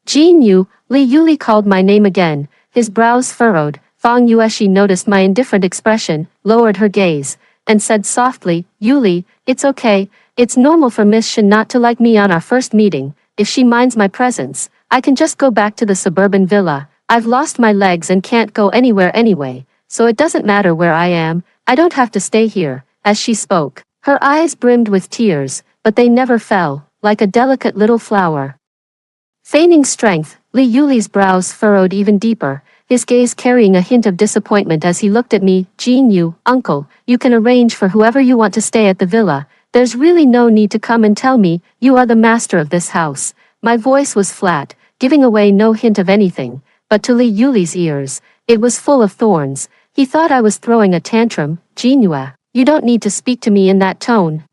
"Jean Yu," Li Yuli called my name again, his brows furrowed. Fang Yueshi noticed my indifferent expression, lowered her gaze, and said softly, "Yuli, it's okay. It's normal for Miss Shen not to like me on our first meeting. If she minds my presence, I can just go back to the suburban villa. I've lost my legs and can't go anywhere anyway, so it doesn't matter where I am. I don't have to stay here." As she spoke, her eyes brimmed with tears, but they never fell, like a delicate little flower. Feigning strength, Li Yuli's brows furrowed even deeper, his gaze carrying a hint of disappointment as he looked at me. "Jean Yu, uncle, you can arrange for whoever you want to stay at the villa. There's really no need to come and tell me you are the master of this house." My voice was flat, giving away no hint of anything, but to Li Yuli's ears, it was full of thorns. He thought I was throwing a tantrum. "Jinhua, you don't need to speak to me in that tone.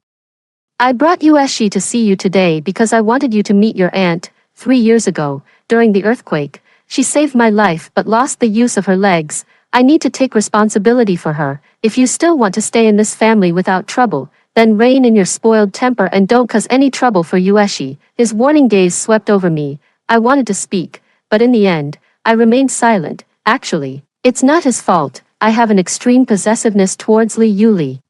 I brought Yueshi to see you today because I wanted you to meet your aunt. 3 years ago, during the earthquake, she saved my life but lost the use of her legs. I need to take responsibility for her. If you still want to stay in this family without trouble, then rein in your spoiled temper and don't cause any trouble for Yueshi. His warning gaze swept over me. I wanted to speak, but in the end, I remained silent. Actually, it's not his fault. I have an extreme possessiveness towards Li Yuli.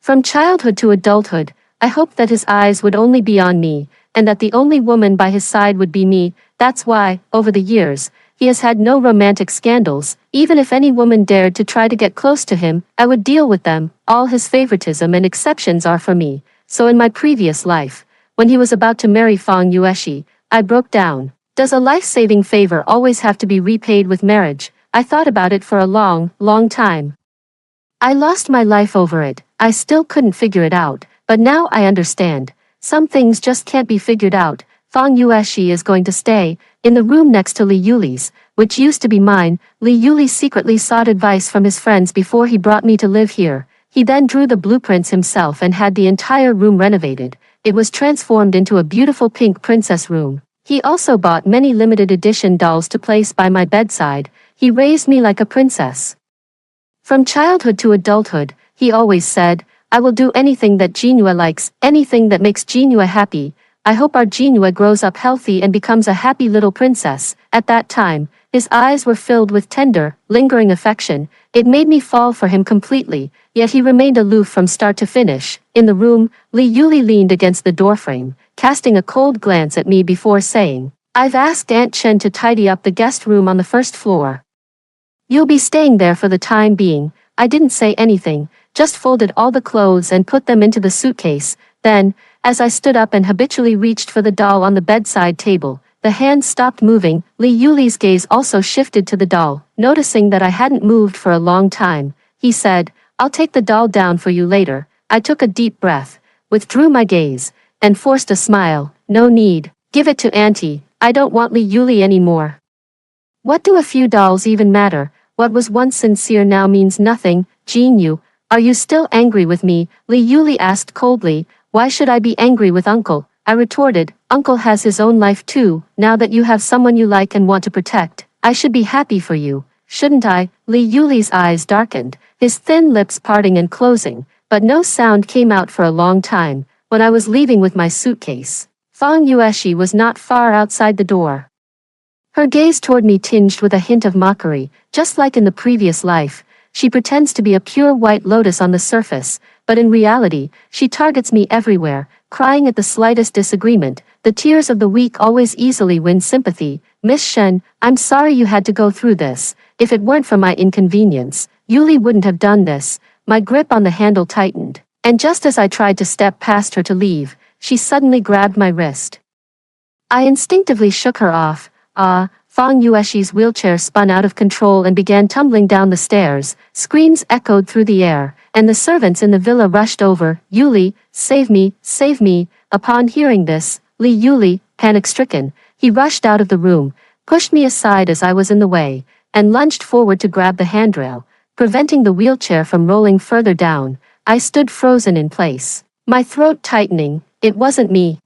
From childhood to adulthood, I hoped that his eyes would only be on me, and that the only woman by his side would be me. That's why, over the years, he has had no romantic scandals. Even if any woman dared to try to get close to him, I would deal with them. All his favoritism and exceptions are for me. So in my previous life, when he was about to marry Fang Yueshi, I broke down. Does a life-saving favor always have to be repaid with marriage? I thought about it for a long, long time. I lost my life over it. I still couldn't figure it out, but now I understand. Some things just can't be figured out. Fang Yueshi is going to stay in the room next to Li Yuli's, which used to be mine. Li Yuli secretly sought advice from his friends before he brought me to live here. He then drew the blueprints himself and had the entire room renovated. It was transformed into a beautiful pink princess room. He also bought many limited edition dolls to place by my bedside. He raised me like a princess. From childhood to adulthood, he always said, I will do anything that Jinhua likes, anything that makes Jinhua happy. I hope our Jinhua grows up healthy and becomes a happy little princess. At that time, his eyes were filled with tender, lingering affection. It made me fall for him completely, yet he remained aloof from start to finish. In the room, Li Yuli leaned against the doorframe, casting a cold glance at me before saying, I've asked Aunt Chen to tidy up the guest room on the first floor. You'll be staying there for the time being. I didn't say anything, just folded all the clothes and put them into the suitcase. Then, as I stood up and habitually reached for the doll on the bedside table, the hand stopped moving. Li Yuli's gaze also shifted to the doll. Noticing that I hadn't moved for a long time, he said, I'll take the doll down for you later. I took a deep breath, withdrew my gaze, and forced a smile. No need. Give it to Auntie. I don't want Li Yuli anymore. What do a few dolls even matter? What was once sincere now means nothing. Jinyu, are you still angry with me? Li Yuli asked coldly. Why should I be angry with Uncle? I retorted, Uncle has his own life too. Now that you have someone you like and want to protect, I should be happy for you, shouldn't I? Li Yuli's eyes darkened, his thin lips parting and closing, but no sound came out for a long time. When I was leaving with my suitcase, Fang Yueshi was not far outside the door. Her gaze toward me tinged with a hint of mockery. Just like in the previous life, she pretends to be a pure white lotus on the surface, but in reality, she targets me everywhere, crying at the slightest disagreement. The tears of the weak always easily win sympathy. Miss Shen, I'm sorry you had to go through this. If it weren't for my inconvenience, Yuli wouldn't have done this. My grip on the handle tightened, and just as I tried to step past her to leave, she suddenly grabbed my wrist. I instinctively shook her off. Fang Yueshi's wheelchair spun out of control and began tumbling down the stairs. Screams echoed through the air, and the servants in the villa rushed over. Yuli, save me, save me. Upon hearing this, Li Yuli, panic-stricken, he rushed out of the room, pushed me aside as I was in the way, and lunged forward to grab the handrail, preventing the wheelchair from rolling further down. I stood frozen in place, my throat tightening. It wasn't me.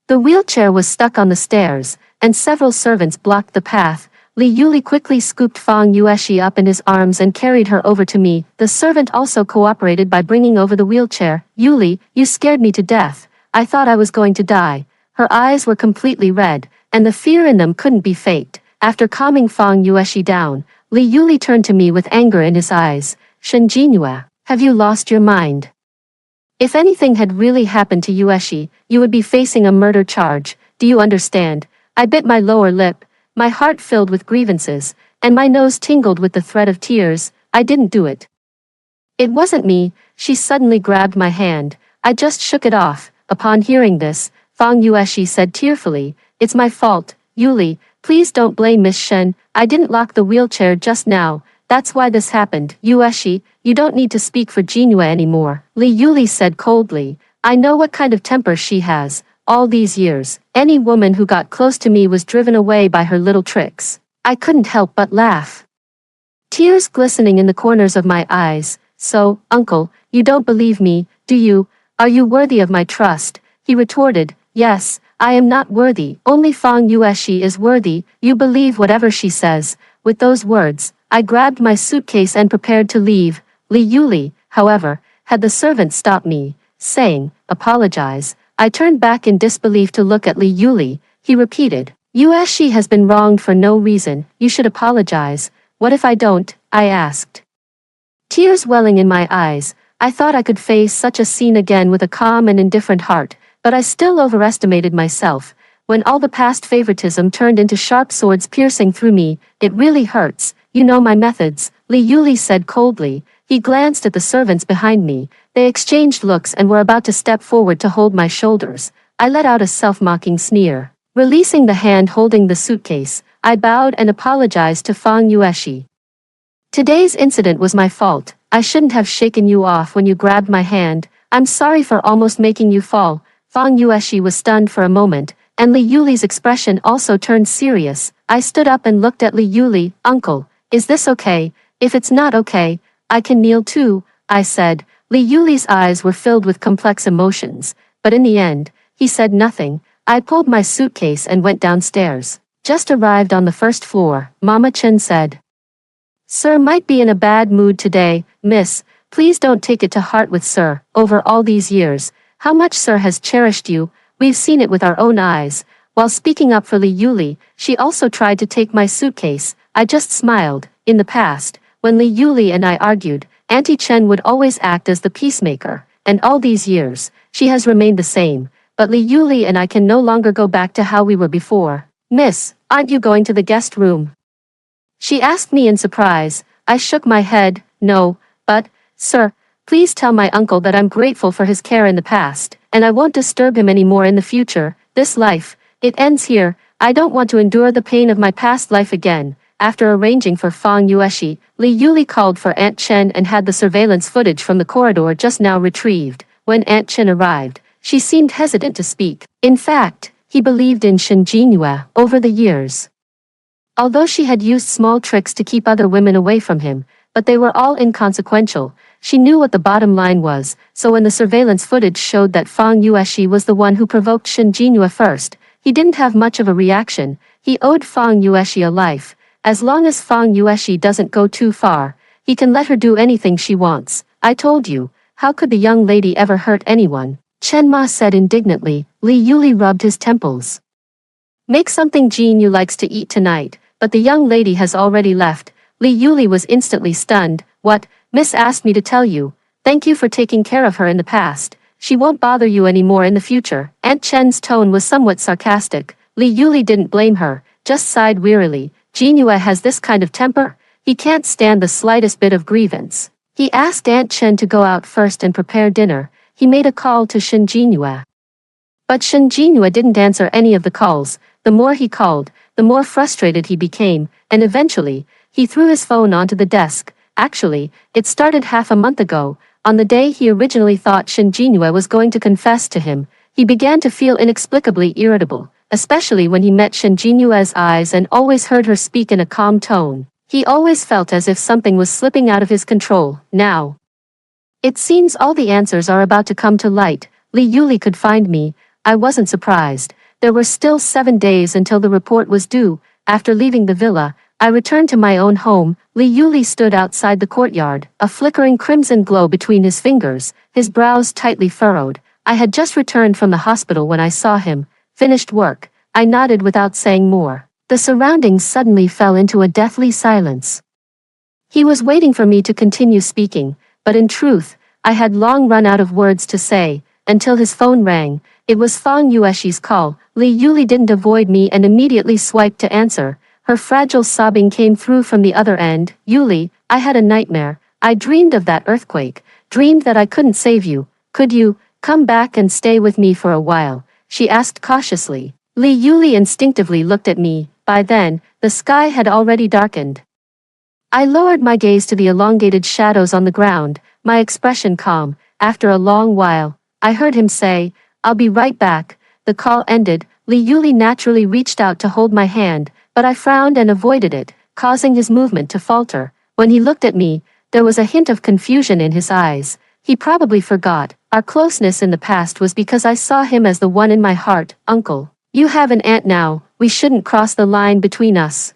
The wheelchair was stuck on the stairs, and several servants blocked the path. Li Yuli quickly scooped Fang Yueshi up in his arms and carried her over to me. The servant also cooperated by bringing over the wheelchair. Yuli, you scared me to death. I thought I was going to die. Her eyes were completely red, and the fear in them couldn't be faked. After calming Fang Yueshi down, Li Yuli turned to me with anger in his eyes. Shen Jinhua, have you lost your mind? If anything had really happened to Yueshi, you would be facing a murder charge. Do you understand? I bit my lower lip, my heart filled with grievances, and my nose tingled with the threat of tears. I didn't do it. It wasn't me. She suddenly grabbed my hand. I just shook it off. Upon hearing this, Fang Yueshi said tearfully, It's my fault. Yuli, please don't blame Miss Shen. I didn't lock the wheelchair just now. That's why this happened. Yueshi, you don't need to speak for Jinhua anymore. Li Yuli said coldly. I know what kind of temper she has. All these years, any woman who got close to me was driven away by her little tricks. I couldn't help but laugh. Tears glistening in the corners of my eyes. So, Uncle, you don't believe me, do you? Are you worthy of my trust? He retorted, Yes, I am not worthy. Only Fang Yueshi is worthy. You believe whatever she says. With those words, I grabbed my suitcase and prepared to leave. Li Yuli, however, had the servant stop me, saying, "Apologize." I turned back in disbelief to look at Li Yuli. He repeated, "She has been wronged for no reason, you should apologize." "What if I don't?" I asked. Tears welling in my eyes, I thought I could face such a scene again with a calm and indifferent heart, but I still overestimated myself. When all the past favoritism turned into sharp swords piercing through me, "It really hurts, you know my methods," Li Yuli said coldly. He glanced at the servants behind me. They exchanged looks and were about to step forward to hold my shoulders. I let out a self-mocking sneer. Releasing the hand holding the suitcase, I bowed and apologized to Fang Yueshi. "Today's incident was my fault. I shouldn't have shaken you off when you grabbed my hand. I'm sorry for almost making you fall." Fang Yueshi was stunned for a moment, and Li Yuli's expression also turned serious. I stood up and looked at Li Yuli. "Uncle, is this okay? If it's not okay, I can kneel too," I said. Li Yuli's eyes were filled with complex emotions, but in the end, he said nothing. I pulled my suitcase and went downstairs. Just arrived on the first floor, Mama Chen said, "Sir might be in a bad mood today, miss. Please don't take it to heart with Sir. Over all these years, how much Sir has cherished you, we've seen it with our own eyes." While speaking up for Li Yuli, she also tried to take my suitcase. I just smiled. In the past, when Li Yuli and I argued, Auntie Chen would always act as the peacemaker, and all these years, she has remained the same. But Li Yuli and I can no longer go back to how we were before. "Miss, aren't you going to the guest room?" she asked me in surprise. I shook my head. "No, but, sir, please tell my uncle that I'm grateful for his care in the past, and I won't disturb him anymore in the future. This life, it ends here. I don't want to endure the pain of my past life again." After arranging for Fang Yueshi, Li Yuli called for Aunt Chen and had the surveillance footage from the corridor just now retrieved. When Aunt Chen arrived, she seemed hesitant to speak. In fact, he believed in Shen Jinhua over the years. Although she had used small tricks to keep other women away from him, but they were all inconsequential, she knew what the bottom line was, so when the surveillance footage showed that Fang Yueshi was the one who provoked Shen Jinhua first, he didn't have much of a reaction. He owed Fang Yueshi a life. As long as Fang Yueshi doesn't go too far, he can let her do anything she wants. "I told you, how could the young lady ever hurt anyone?" Chen Ma said indignantly. Li Yuli rubbed his temples. "Make something Jinyu likes to eat tonight, but the young lady has already left." Li Yuli was instantly stunned. "What? Miss asked me to tell you. Thank you for taking care of her in the past. She won't bother you anymore in the future." Aunt Chen's tone was somewhat sarcastic. Li Yuli didn't blame her, just sighed wearily. "Jinhua has this kind of temper. He can't stand the slightest bit of grievance." He asked Aunt Chen to go out first and prepare dinner. He made a call to Shen Jinhua. But Shen Jinhua didn't answer any of the calls. The more he called, the more frustrated he became, and eventually, he threw his phone onto the desk. Actually, it started half a month ago. On the day he originally thought Shen Jinhua was going to confess to him, he began to feel inexplicably irritable, especially when he met Shen Jinhua's eyes and always heard her speak in a calm tone. He always felt as if something was slipping out of his control. Now, it seems all the answers are about to come to light. Li Yuli could find me. I wasn't surprised. There were still 7 days until the report was due. After leaving the villa, I returned to my own home. Li Yuli stood outside the courtyard, a flickering crimson glow between his fingers, his brows tightly furrowed. I had just returned from the hospital when I saw him. "Finished work." I nodded without saying more. The surroundings suddenly fell into a deathly silence. He was waiting for me to continue speaking, but in truth, I had long run out of words to say, until his phone rang. It was Fang Yueshi's call. Li Yuli didn't avoid me and immediately swiped to answer. Her fragile sobbing came through from the other end. "Yuli, I had a nightmare. I dreamed of that earthquake, dreamed that I couldn't save you. Could you come back and stay with me for a while?" she asked cautiously. Li Yuli instinctively looked at me. By then, the sky had already darkened. I lowered my gaze to the elongated shadows on the ground, my expression calm. After a long while, I heard him say, "I'll be right back." The call ended. Li Yuli naturally reached out to hold my hand, but I frowned and avoided it, causing his movement to falter. When he looked at me, there was a hint of confusion in his eyes. He probably forgot. Our closeness in the past was because I saw him as the one in my heart. "Uncle, you have an aunt now, we shouldn't cross the line between us."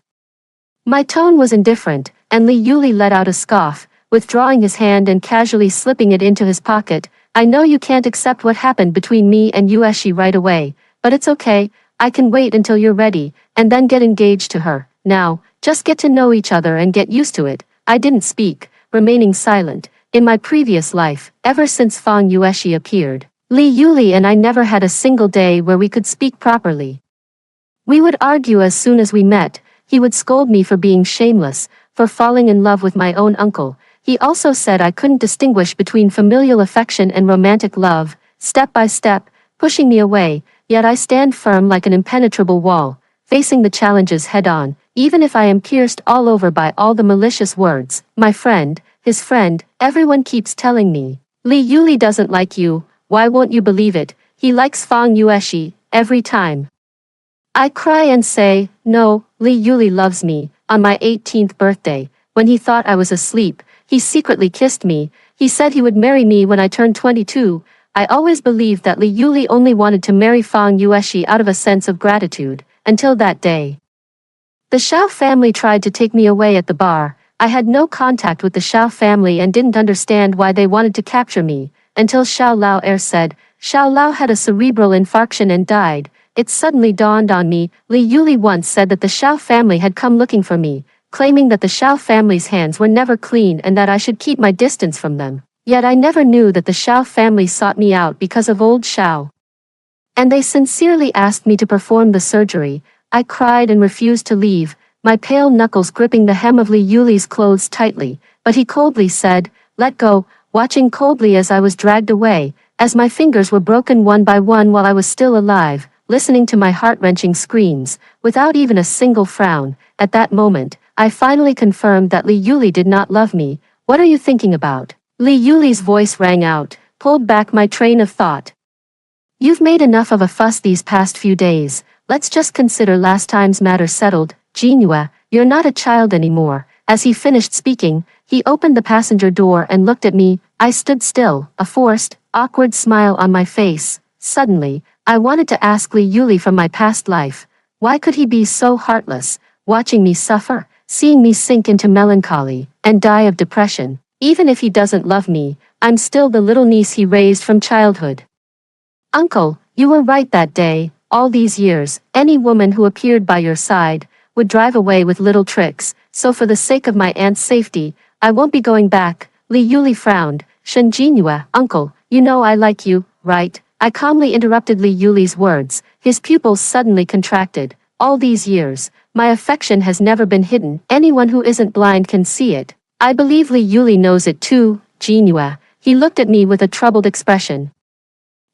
My tone was indifferent, and Li Yuli let out a scoff, withdrawing his hand and casually slipping it into his pocket. I know you can't accept what happened between me and Yueshi right away, but it's okay, I can wait until you're ready, and then get engaged to her. Now, just get to know each other and get used to it. I didn't speak, remaining silent. In my previous life, ever since Fang Yueshi appeared, Li Yuli and I never had a single day where we could speak properly. We would argue as soon as we met. He would scold me for being shameless, for falling in love with my own uncle. He also said I couldn't distinguish between familial affection and romantic love, step by step, pushing me away, yet I stand firm like an impenetrable wall, facing the challenges head-on, even if I am pierced all over by all the malicious words. My friend, his friend, everyone keeps telling me, Li Yuli doesn't like you. Why won't you believe it? He likes Fang Yueshi, every time. I cry and say, no, Li Yuli loves me. On my 18th birthday, when he thought I was asleep, he secretly kissed me. He said he would marry me when I turned 22. I always believed that Li Yuli only wanted to marry Fang Yueshi out of a sense of gratitude, until that day. The Xiao family tried to take me away at the bar. I had no contact with the Xiao family and didn't understand why they wanted to capture me, until Xiao Lao said, Xiao Lao had a cerebral infarction and died. It suddenly dawned on me. Li Yuli once said that the Xiao family had come looking for me, claiming that the Xiao family's hands were never clean and that I should keep my distance from them. Yet I never knew that the Xiao family sought me out because of old Xiao. And they sincerely asked me to perform the surgery. I cried and refused to leave, my pale knuckles gripping the hem of Li Yuli's clothes tightly, but he coldly said, let go, watching coldly as I was dragged away, as my fingers were broken one by one while I was still alive, listening to my heart-wrenching screams, without even a single frown. At that moment, I finally confirmed that Li Yuli did not love me. What are you thinking about? Li Yuli's voice rang out, pulled back my train of thought. You've made enough of a fuss these past few days. Let's just consider last time's matter settled. Jinhua, you're not a child anymore. As he finished speaking, he opened the passenger door and looked at me. I stood still, a forced, awkward smile on my face. Suddenly, I wanted to ask Li Yuli from my past life. Why could he be so heartless, watching me suffer, seeing me sink into melancholy, and die of depression? Even if he doesn't love me, I'm still the little niece he raised from childhood. Uncle, you were right that day. All these years, any woman who appeared by your side would drive away with little tricks, so for the sake of my aunt's safety, I won't be going back. Li Yuli frowned. Shen Jinhua, uncle, you know I like you, right? I calmly interrupted Li Yuli's words. His pupils suddenly contracted. All these years, my affection has never been hidden. Anyone who isn't blind can see it. I believe Li Yuli knows it too, Jinhua. He looked at me with a troubled expression.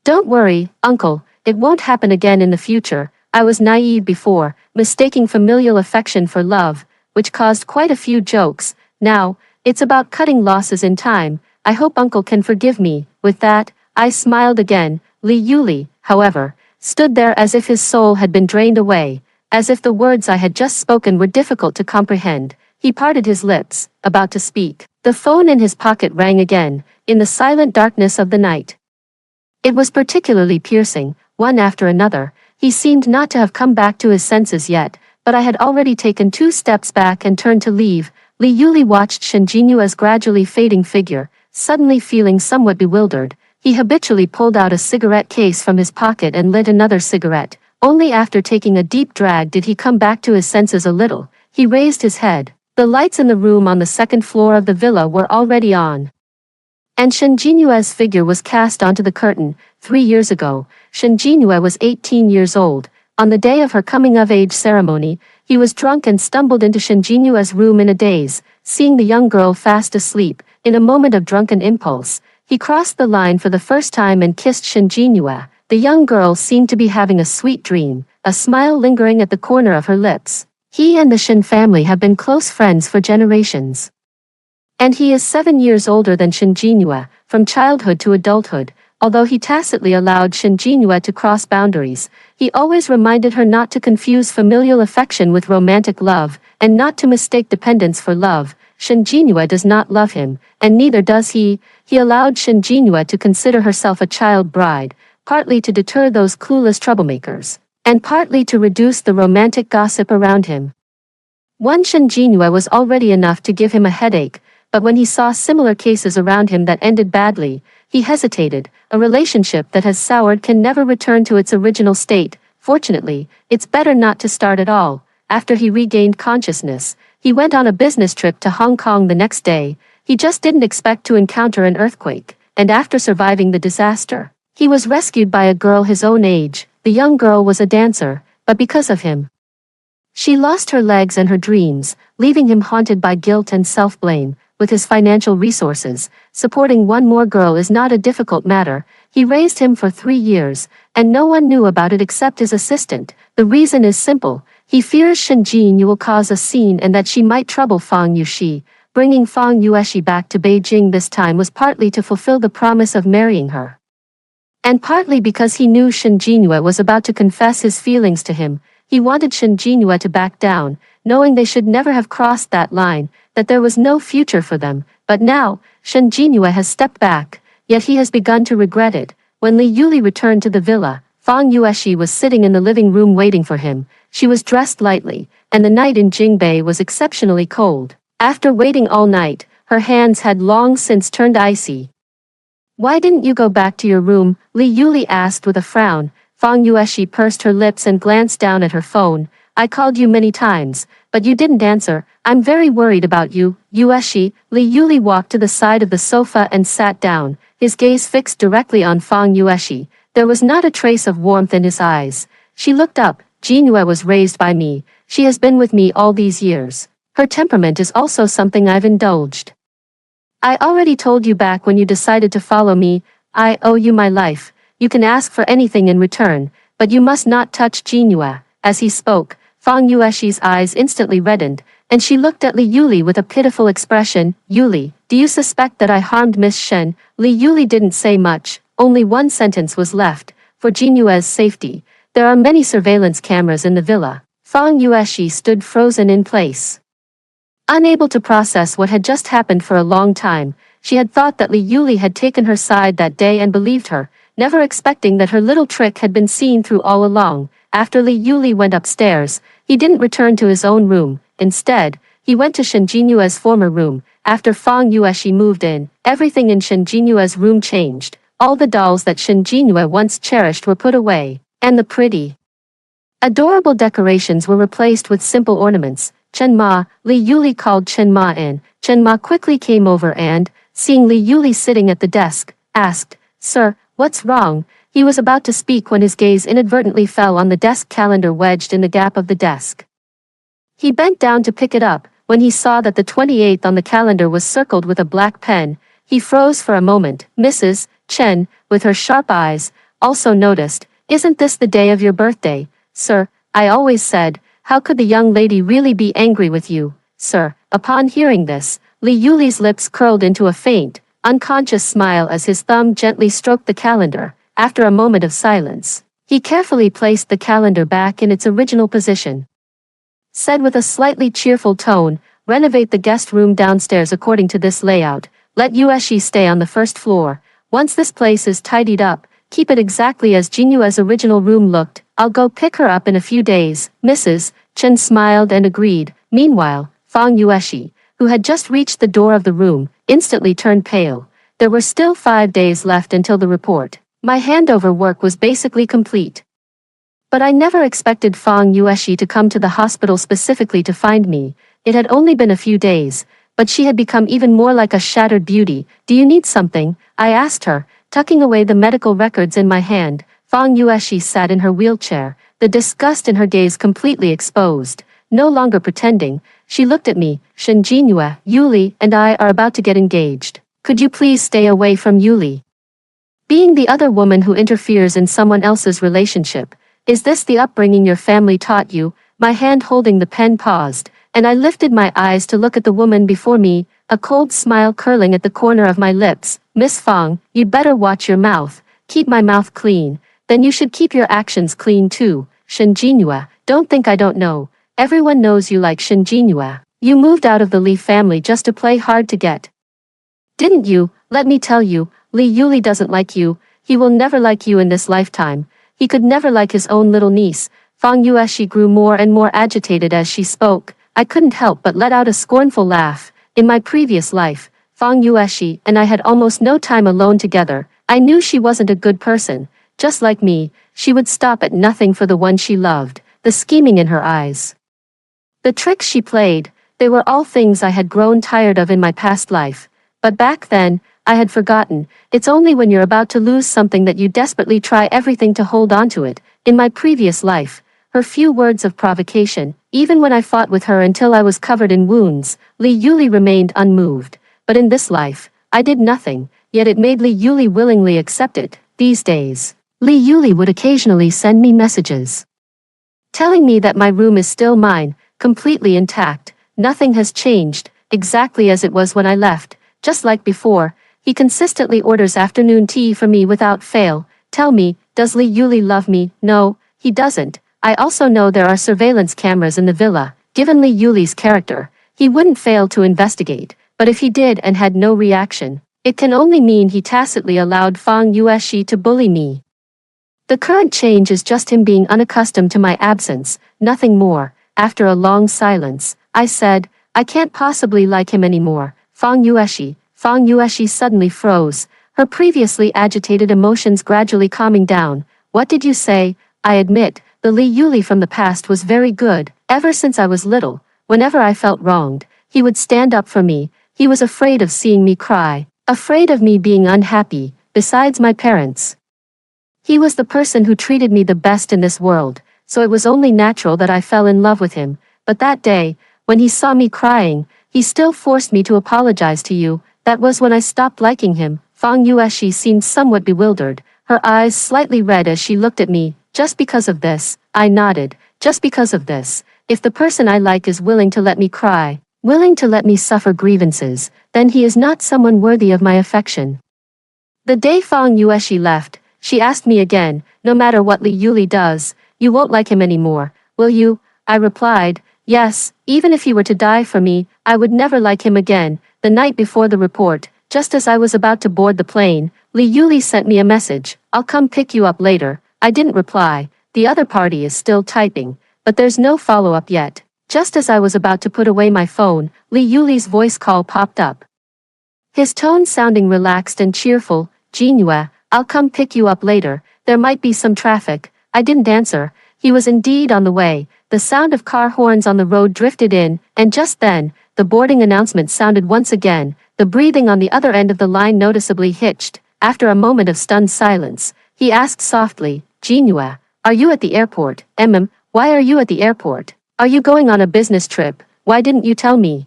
Don't worry, uncle, it won't happen again in the future. I was naive before, mistaking familial affection for love, which caused quite a few jokes. Now, it's about cutting losses in time. I hope uncle can forgive me. With that, I smiled again. Li Yuli, however, stood there as if his soul had been drained away, as if the words I had just spoken were difficult to comprehend. He parted his lips, about to speak. The phone in his pocket rang again, in the silent darkness of the night. It was particularly piercing, one after another. He seemed not to have come back to his senses yet, but I had already taken 2 steps back and turned to leave. Li Yuli watched Shen Jinhua's gradually fading figure, suddenly feeling somewhat bewildered. He habitually pulled out a cigarette case from his pocket and lit another cigarette. Only after taking a deep drag did he come back to his senses a little. He raised his head. The lights in the room on the 2nd floor of the villa were already on. And Shen Jinhua's figure was cast onto the curtain. 3 years ago, Shen Jinhua was 18 years old. On the day of her coming-of-age ceremony, he was drunk and stumbled into Shen Jinhua's room in a daze. Seeing the young girl fast asleep, in a moment of drunken impulse, he crossed the line for the first time and kissed Shen Jinhua. The young girl seemed to be having a sweet dream, a smile lingering at the corner of her lips. He and the Shen family have been close friends for generations. And he is 7 years older than Shen Jinhua, from childhood to adulthood. Although he tacitly allowed Shen Jinhua to cross boundaries, he always reminded her not to confuse familial affection with romantic love, and not to mistake dependence for love. Shen Jinhua does not love him, and neither does he. He allowed Shen Jinhua to consider herself a child bride, partly to deter those clueless troublemakers, and partly to reduce the romantic gossip around him. One Shen Jinhua was already enough to give him a headache, but when he saw similar cases around him that ended badly, he hesitated. A relationship that has soured can never return to its original state. Fortunately, it's better not to start at all. After he regained consciousness, he went on a business trip to Hong Kong the next day. He just didn't expect to encounter an earthquake, and after surviving the disaster, he was rescued by a girl his own age. The young girl was a dancer, but because of him, she lost her legs and her dreams, leaving him haunted by guilt and self-blame. With his financial resources, supporting one more girl is not a difficult matter. He raised him for 3 years, and no one knew about it except his assistant. The reason is simple. He fears Shen Jinyu will cause a scene and that she might trouble Fang Yuxi. Bringing Fang Yueshi back to Beijing this time was partly to fulfill the promise of marrying her, and partly because he knew Shen Jinyu was about to confess his feelings to him. He wanted Shen Jinyu to back down, knowing they should never have crossed that line, that there was no future for them. But now, Shen Jinyu has stepped back, yet he has begun to regret it. When Li Yuli returned to the villa, Fang Yueshi was sitting in the living room waiting for him. She was dressed lightly, and the night in Jingbei was exceptionally cold. After waiting all night, her hands had long since turned icy. "Why didn't you go back to your room?" Li Yuli asked with a frown. Fang Yueshi pursed her lips and glanced down at her phone. "I called you many times, but you didn't answer. I'm very worried about you, Yueshi." Li Yuli walked to the side of the sofa and sat down, his gaze fixed directly on Fang Yueshi. There was not a trace of warmth in his eyes. She looked up. "Jinhua was raised by me. She has been with me all these years. Her temperament is also something I've indulged. I already told you back when you decided to follow me. I owe you my life. You can ask for anything in return, but you must not touch Jinhua." As he spoke, Fang Yueshi's eyes instantly reddened, and she looked at Li Yuli with a pitiful expression. "Yuli, do you suspect that I harmed Miss Shen?" Li Yuli didn't say much. Only one sentence was left. "For Jinhua's safety, there are many surveillance cameras in the villa." Fang Yueshi stood frozen in place, unable to process what had just happened. For a long time, she had thought that Li Yuli had taken her side that day and believed her, never expecting that her little trick had been seen through all along. After Li Yuli went upstairs, he didn't return to his own room. Instead, he went to Shen Jinyue's former room. After Fang Yueshi moved in, everything in Shen Jinyue's room changed. All the dolls that Shen Jinyue once cherished were put away, and the pretty, adorable decorations were replaced with simple ornaments. "Chen Ma," Li Yuli called Chen Ma in. Chen Ma quickly came over and, seeing Li Yuli sitting at the desk, asked, "Sir, what's wrong?" He was about to speak when his gaze inadvertently fell on the desk calendar wedged in the gap of the desk. He bent down to pick it up. When he saw that the 28th on the calendar was circled with a black pen, he froze for a moment. Mrs. Chen, with her sharp eyes, also noticed, "Isn't this the day of your birthday?" "Sir, I always said, how could the young lady really be angry with you, sir?" Upon hearing this, Li Yuli's lips curled into a faint, unconscious smile as his thumb gently stroked the calendar. After a moment of silence, he carefully placed the calendar back in its original position. Said with a slightly cheerful tone, "Renovate the guest room downstairs according to this layout. Let Yueshi stay on the first floor. Once this place is tidied up, keep it exactly as Jinyue's original room looked. I'll go pick her up in a few days." Mrs. Chen smiled and agreed. Meanwhile, Fang Yueshi, who had just reached the door of the room, instantly turned pale. There were still 5 days left until the report. My handover work was basically complete. But I never expected Fang Yueshi to come to the hospital specifically to find me. It had only been a few days, but she had become even more like a shattered beauty. "Do you need something?" I asked her, tucking away the medical records in my hand. Fang Yueshi sat in her wheelchair, the disgust in her gaze completely exposed. No longer pretending, she looked at me. "Shen Jinyue, Yuli, and I are about to get engaged. Could you please stay away from Yuli? Being the other woman who interferes in someone else's relationship. Is this the upbringing your family taught you?" My hand holding the pen paused, and I lifted my eyes to look at the woman before me, a cold smile curling at the corner of my lips. "Miss Fang, you'd better watch your mouth. Keep my mouth clean. Then you should keep your actions clean too. Shen Jinyue, don't think I don't know. Everyone knows you like Shen Jinyue. You moved out of the Li family just to play hard to get, didn't you? Let me tell you, Li Yuli doesn't like you. He will never like you in this lifetime. He could never like his own little niece." Fang Yueshi grew more and more agitated as she spoke. I couldn't help but let out a scornful laugh. In my previous life, Fang Yueshi and I had almost no time alone together. I knew she wasn't a good person. Just like me, she would stop at nothing for the one she loved, the scheming in her eyes. The tricks she played, they were all things I had grown tired of in my past life. But back then, I had forgotten. It's only when you're about to lose something that you desperately try everything to hold on to it. In my previous life, her few words of provocation, even when I fought with her until I was covered in wounds, Li Yuli remained unmoved. But in this life, I did nothing, yet it made Li Yuli willingly accept it. These days, Li Yuli would occasionally send me messages telling me that my room is still mine, completely intact. Nothing has changed, exactly as it was when I left. Just like before, he consistently orders afternoon tea for me without fail. Tell me, does Li Yuli love me? No, he doesn't. I also know there are surveillance cameras in the villa. Given Li Yuli's character, he wouldn't fail to investigate. But if he did and had no reaction, it can only mean he tacitly allowed Fang Yueshi to bully me. The current change is just him being unaccustomed to my absence, nothing more. After a long silence, I said, I can't possibly like him anymore. Fang Yueshi suddenly froze, her previously agitated emotions gradually calming down. What did you say? I admit, the Li Yuli from the past was very good. Ever since I was little, whenever I felt wronged, he would stand up for me. He was afraid of seeing me cry, afraid of me being unhappy. Besides my parents, he was the person who treated me the best in this world, so it was only natural that I fell in love with him. But that day, when he saw me crying, he still forced me to apologize to you. That was when I stopped liking him. Fang Yueshi seemed somewhat bewildered, her eyes slightly red as she looked at me. Just because of this, I nodded. Just because of this, if the person I like is willing to let me cry, willing to let me suffer grievances, then he is not someone worthy of my affection. The day Fang Yueshi left, she asked me again, no matter what Li Yuli does, you won't like him anymore, will you? I replied, yes, even if he were to die for me, I would never like him again. The night before the report, just as I was about to board the plane, Li Yuli sent me a message, I'll come pick you up later. I didn't reply. The other party is still typing, but there's no follow-up yet. Just as I was about to put away my phone, Li Yuli's voice call popped up. His tone sounding relaxed and cheerful, Jinhua, I'll come pick you up later, there might be some traffic. I didn't answer. He was indeed on the way. The sound of car horns on the road drifted in, and just then, the boarding announcement sounded once again. The breathing on the other end of the line noticeably hitched. After a moment of stunned silence, he asked softly, Jinhua, are you at the airport? Why are you at the airport? Are you going on a business trip? Why didn't you tell me?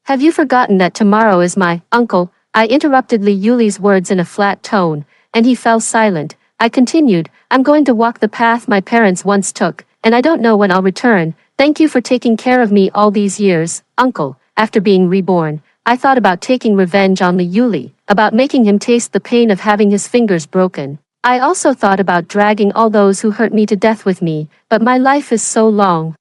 Have you forgotten that tomorrow is my uncle? I interrupted Li Yuli's words in a flat tone, and he fell silent. I continued, I'm going to walk the path my parents once took, and I don't know when I'll return. Thank you for taking care of me all these years, uncle. After being reborn, I thought about taking revenge on Li Yuli, about making him taste the pain of having his fingers broken. I also thought about dragging all those who hurt me to death with me, but my life is so long.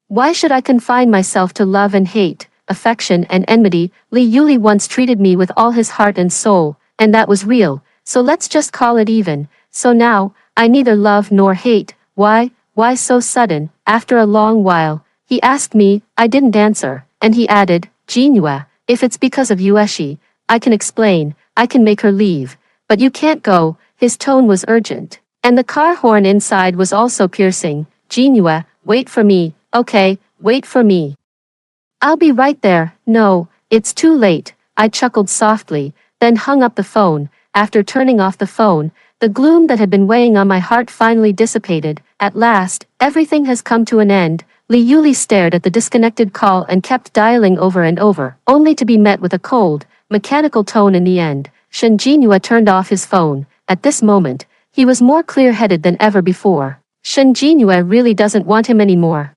Why should I confine myself to love and hate, affection and enmity? Li Yuli once treated me with all his heart and soul, and that was real, so let's just call it even. So now, I neither love nor hate. Why so sudden? After a long while, he asked me. I didn't answer, and he added, Jinhua, if it's because of Yueshi, I can explain, I can make her leave. But you can't go. His tone was urgent, and the car horn inside was also piercing. Jinhua, wait for me, okay, wait for me. I'll be right there. No, it's too late. I chuckled softly, then hung up the phone. After turning off the phone, the gloom that had been weighing on my heart finally dissipated. At last, everything has come to an end. Li Yuli stared at the disconnected call and kept dialing over and over, only to be met with a cold, mechanical tone in the end. Shen Jinhua turned off his phone. At this moment, he was more clear-headed than ever before. Shen Jinhua really doesn't want him anymore.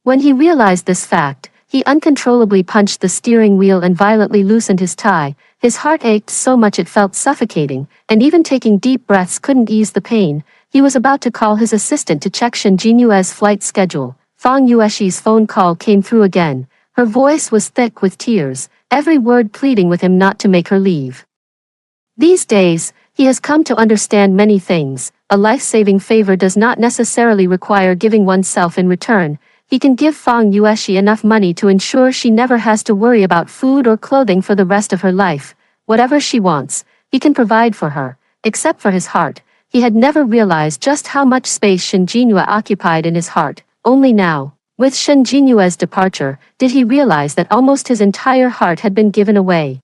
When he realized this fact, he uncontrollably punched the steering wheel and violently loosened his tie. His heart ached so much it felt suffocating, and even taking deep breaths couldn't ease the pain. He was about to call his assistant to check Shen Jinhua's flight schedule. Fang Yueshi's phone call came through again. Her voice was thick with tears, every word pleading with him not to make her leave. These days, he has come to understand many things. A life-saving favor does not necessarily require giving oneself in return. he can give Fang Yueshi enough money to ensure she never has to worry about food or clothing for the rest of her life. Whatever she wants, he can provide for her. Except for his heart, he had never realized just how much space Shen Jinhua occupied in his heart. Only now, with Shen Jinhua's departure, did he realize that almost his entire heart had been given away.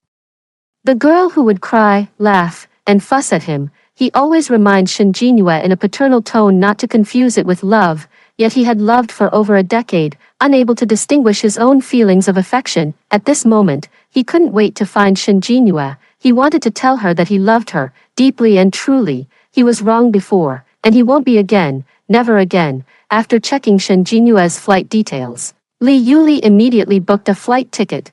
The girl who would cry, laugh, and fuss at him, he always reminds Shen Jinhua in a paternal tone not to confuse it with love, yet he had loved for over a decade, unable to distinguish his own feelings of affection. At this moment, he couldn't wait to find Shen Jinhua. He wanted to tell her that he loved her, deeply and truly. He was wrong before, and he won't be again, never again. After checking Shen Jinhua's flight details, Li Yuli immediately booked a flight ticket.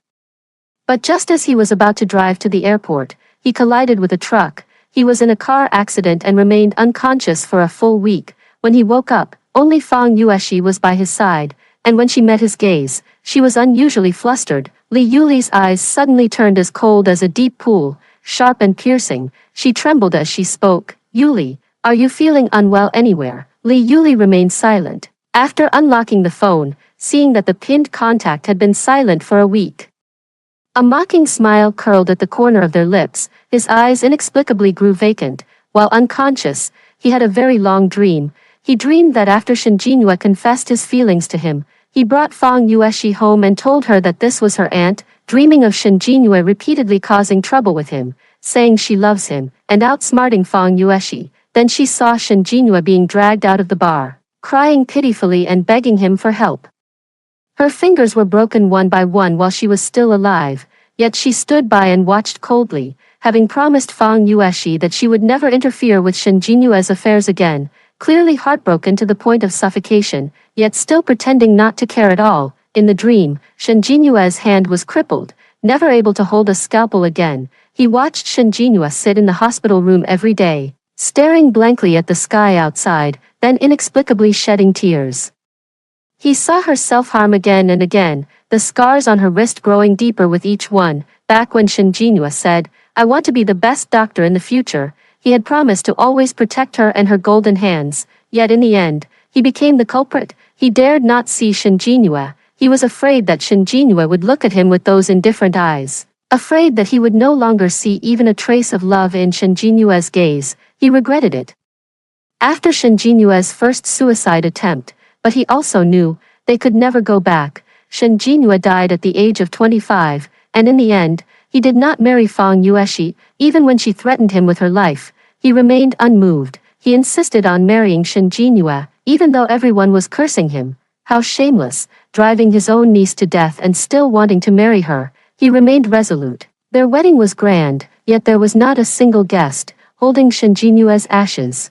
But just as he was about to drive to the airport, he collided with a truck. He was in a car accident and remained unconscious for a full week. When he woke up, only Fang Yueshi was by his side, and when she met his gaze, she was unusually flustered. Li Yuli's eyes suddenly turned as cold as a deep pool, sharp and piercing. She trembled as she spoke. "Yuli, are you feeling unwell anywhere?" Li Yuli remained silent. After unlocking the phone, seeing that the pinned contact had been silent for a week, a mocking smile curled at the corner of their lips. His eyes inexplicably grew vacant. While unconscious, he had a very long dream. He dreamed that after Shen Jinhua confessed his feelings to him, he brought Fang Yueshi home and told her that this was her aunt, dreaming of Shen Jinhua repeatedly causing trouble with him, saying she loves him, and outsmarting Fang Yueshi. Then she saw Shen Jinhua being dragged out of the bar, crying pitifully and begging him for help. Her fingers were broken one by one while she was still alive, yet she stood by and watched coldly, having promised Fang Yueshi that she would never interfere with Shen Jinhua's affairs again, clearly heartbroken to the point of suffocation, yet still pretending not to care at all. In the dream, Shen Jinhua's hand was crippled, never able to hold a scalpel again. He watched Shen Jinhua sit in the hospital room every day, staring blankly at the sky outside, then inexplicably shedding tears. He saw her self-harm again and again, the scars on her wrist growing deeper with each one. Back when Shen Jinhua said, "I want to be the best doctor in the future," he had promised to always protect her and her golden hands. Yet in the end, he became the culprit. He dared not see Shen Jinhua. He was afraid that Shen Jinhua would look at him with those indifferent eyes. Afraid that he would no longer see even a trace of love in Shen Jinhua's gaze. He regretted it. After Shen Jinhua's first suicide attempt, but he also knew they could never go back. Shen Jinhua died at the age of 25, and in the end, he did not marry Fang Yueshi. Even when she threatened him with her life, he remained unmoved. He insisted on marrying Shen Jinhua, even though everyone was cursing him. How shameless, driving his own niece to death and still wanting to marry her. He remained resolute. Their wedding was grand, yet there was not a single guest holding Shen Jinhua's ashes.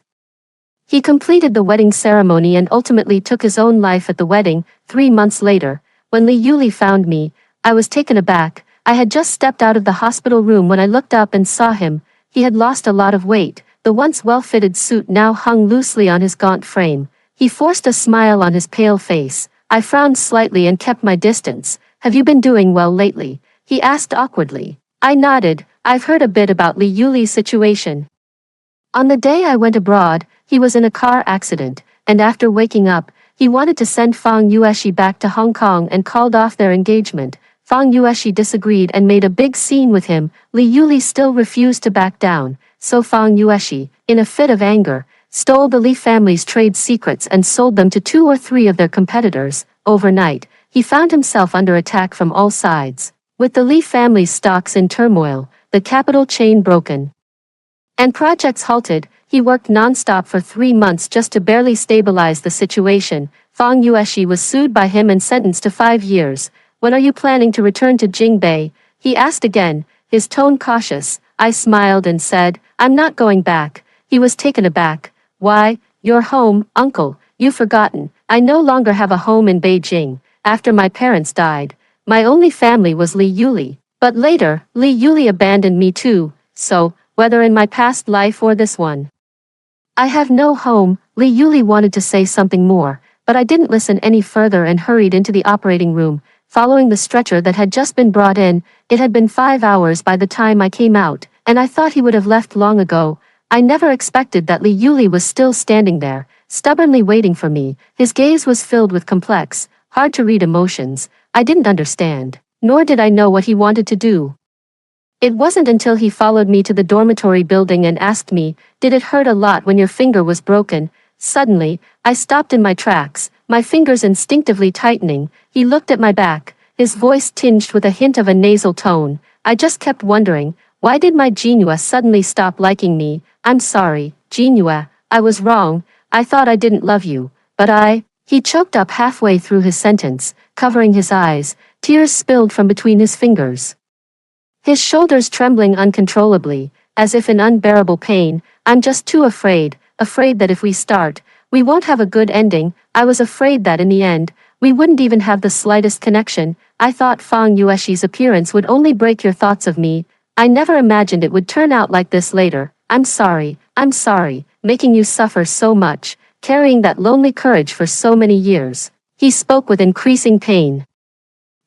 He completed the wedding ceremony and ultimately took his own life at the wedding. 3 months later, when Li Yuli found me, I was taken aback. I had just stepped out of the hospital room when I looked up and saw him. He had lost a lot of weight. The once well-fitted suit now hung loosely on his gaunt frame. He forced a smile on his pale face. I frowned slightly and kept my distance. "Have you been doing well lately?" he asked awkwardly. I nodded. "I've heard a bit about Li Yuli's situation. On the day I went abroad, he was in a car accident, and after waking up, he wanted to send Fang Yueshi back to Hong Kong and called off their engagement. Fang Yueshi disagreed and made a big scene with him. Li Yuli still refused to back down, so Fang Yueshi, in a fit of anger, stole the Li family's trade secrets and sold them to 2 or 3 of their competitors. Overnight, he found himself under attack from all sides. With the Li family's stocks in turmoil, the capital chain broken, and projects halted, he worked non-stop for 3 months just to barely stabilize the situation. Fang Yueshi was sued by him and sentenced to 5 years. "When are you planning to return to Jingbei?" he asked again, his tone cautious. I smiled and said, "I'm not going back." He was taken aback. "Why, your home, uncle, you've forgotten. I no longer have a home in Beijing. After my parents died, my only family was Li Yuli. But later, Li Yuli abandoned me too, so, whether in my past life or this one, I have no home." Li Yuli wanted to say something more, but I didn't listen any further and hurried into the operating room, following the stretcher that had just been brought in. It had been 5 hours by the time I came out, and I thought he would have left long ago. I never expected that Li Yuli was still standing there, stubbornly waiting for me. His gaze was filled with complex, hard to read emotions. I didn't understand, nor did I know what he wanted to do. It wasn't until he followed me to the dormitory building and asked me, "Did it hurt a lot when your finger was broken?" Suddenly, I stopped in my tracks, my fingers instinctively tightening. He looked at my back, his voice tinged with a hint of a nasal tone. I just kept wondering, why did my Jinhua suddenly stop liking me? "I'm sorry, Jinhua, I was wrong. I thought I didn't love you, but I..." He choked up halfway through his sentence, covering his eyes, tears spilled from between his fingers. His shoulders trembling uncontrollably, as if in unbearable pain. "I'm just too afraid that if we start, we won't have a good ending." I was afraid that in the end, we wouldn't even have the slightest connection. I thought Fang Yueshi's appearance would only break your thoughts of me. I never imagined it would turn out like this later. I'm sorry, making you suffer so much, carrying that lonely courage for so many years." He spoke with increasing pain.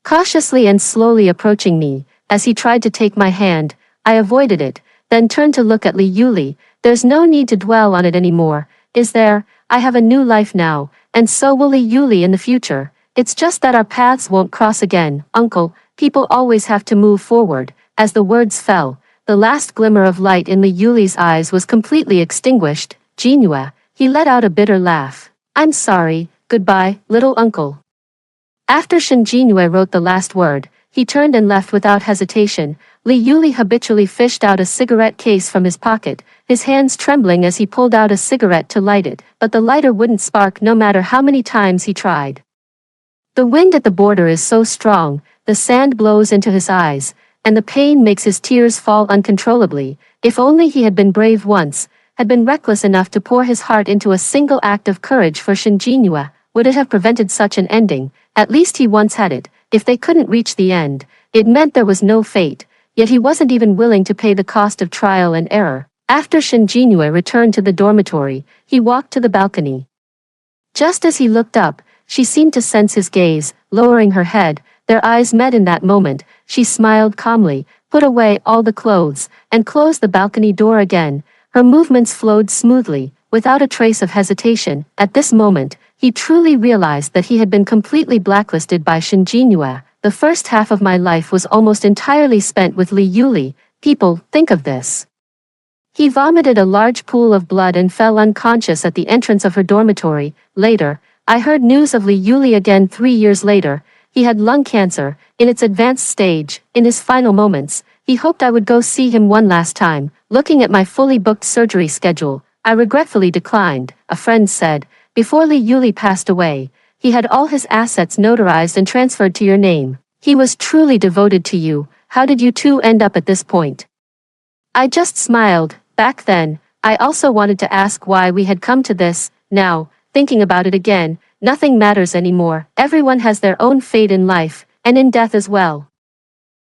Cautiously and slowly approaching me, as he tried to take my hand, I avoided it, then turned to look at Li Yuli. "There's no need to dwell on it anymore, is there? I have a new life now, and so will Li Yuli in the future. It's just that our paths won't cross again, uncle. People always have to move forward." As the words fell, the last glimmer of light in Li Yuli's eyes was completely extinguished. "Jinhua," he let out a bitter laugh. "I'm sorry, goodbye, little uncle." After Shin Jinhua wrote the last word, he turned and left without hesitation. Li Yuli habitually fished out a cigarette case from his pocket, his hands trembling as he pulled out a cigarette to light it, but the lighter wouldn't spark no matter how many times he tried. The wind at the border is so strong, the sand blows into his eyes, and the pain makes his tears fall uncontrollably. If only he had been brave once, had been reckless enough to pour his heart into a single act of courage for Shin Jinhua, would it have prevented such an ending? At least he once had it. If they couldn't reach the end, it meant there was no fate, yet he wasn't even willing to pay the cost of trial and error. After Shin Jinhua returned to the dormitory, he walked to the balcony. Just as he looked up, she seemed to sense his gaze. Lowering her head, their eyes met in that moment. She smiled calmly, put away all the clothes, and closed the balcony door again. Her movements flowed smoothly, without a trace of hesitation. At this moment, he truly realized that he had been completely blacklisted by Shin Jinhua. "The first half of my life was almost entirely spent with Li Yuli. People, think of this." He vomited a large pool of blood and fell unconscious at the entrance of her dormitory. Later, I heard news of Li Yuli again 3 years later. He had lung cancer, in its advanced stage. In his final moments, he hoped I would go see him one last time. Looking at my fully booked surgery schedule, I regretfully declined. A friend said, "Before Li Yuli passed away, he had all his assets notarized and transferred to your name. He was truly devoted to you. How did you two end up at this point?" I just smiled. Back then, I also wanted to ask why we had come to this. Now, thinking about it again, nothing matters anymore. Everyone has their own fate in life, and in death as well.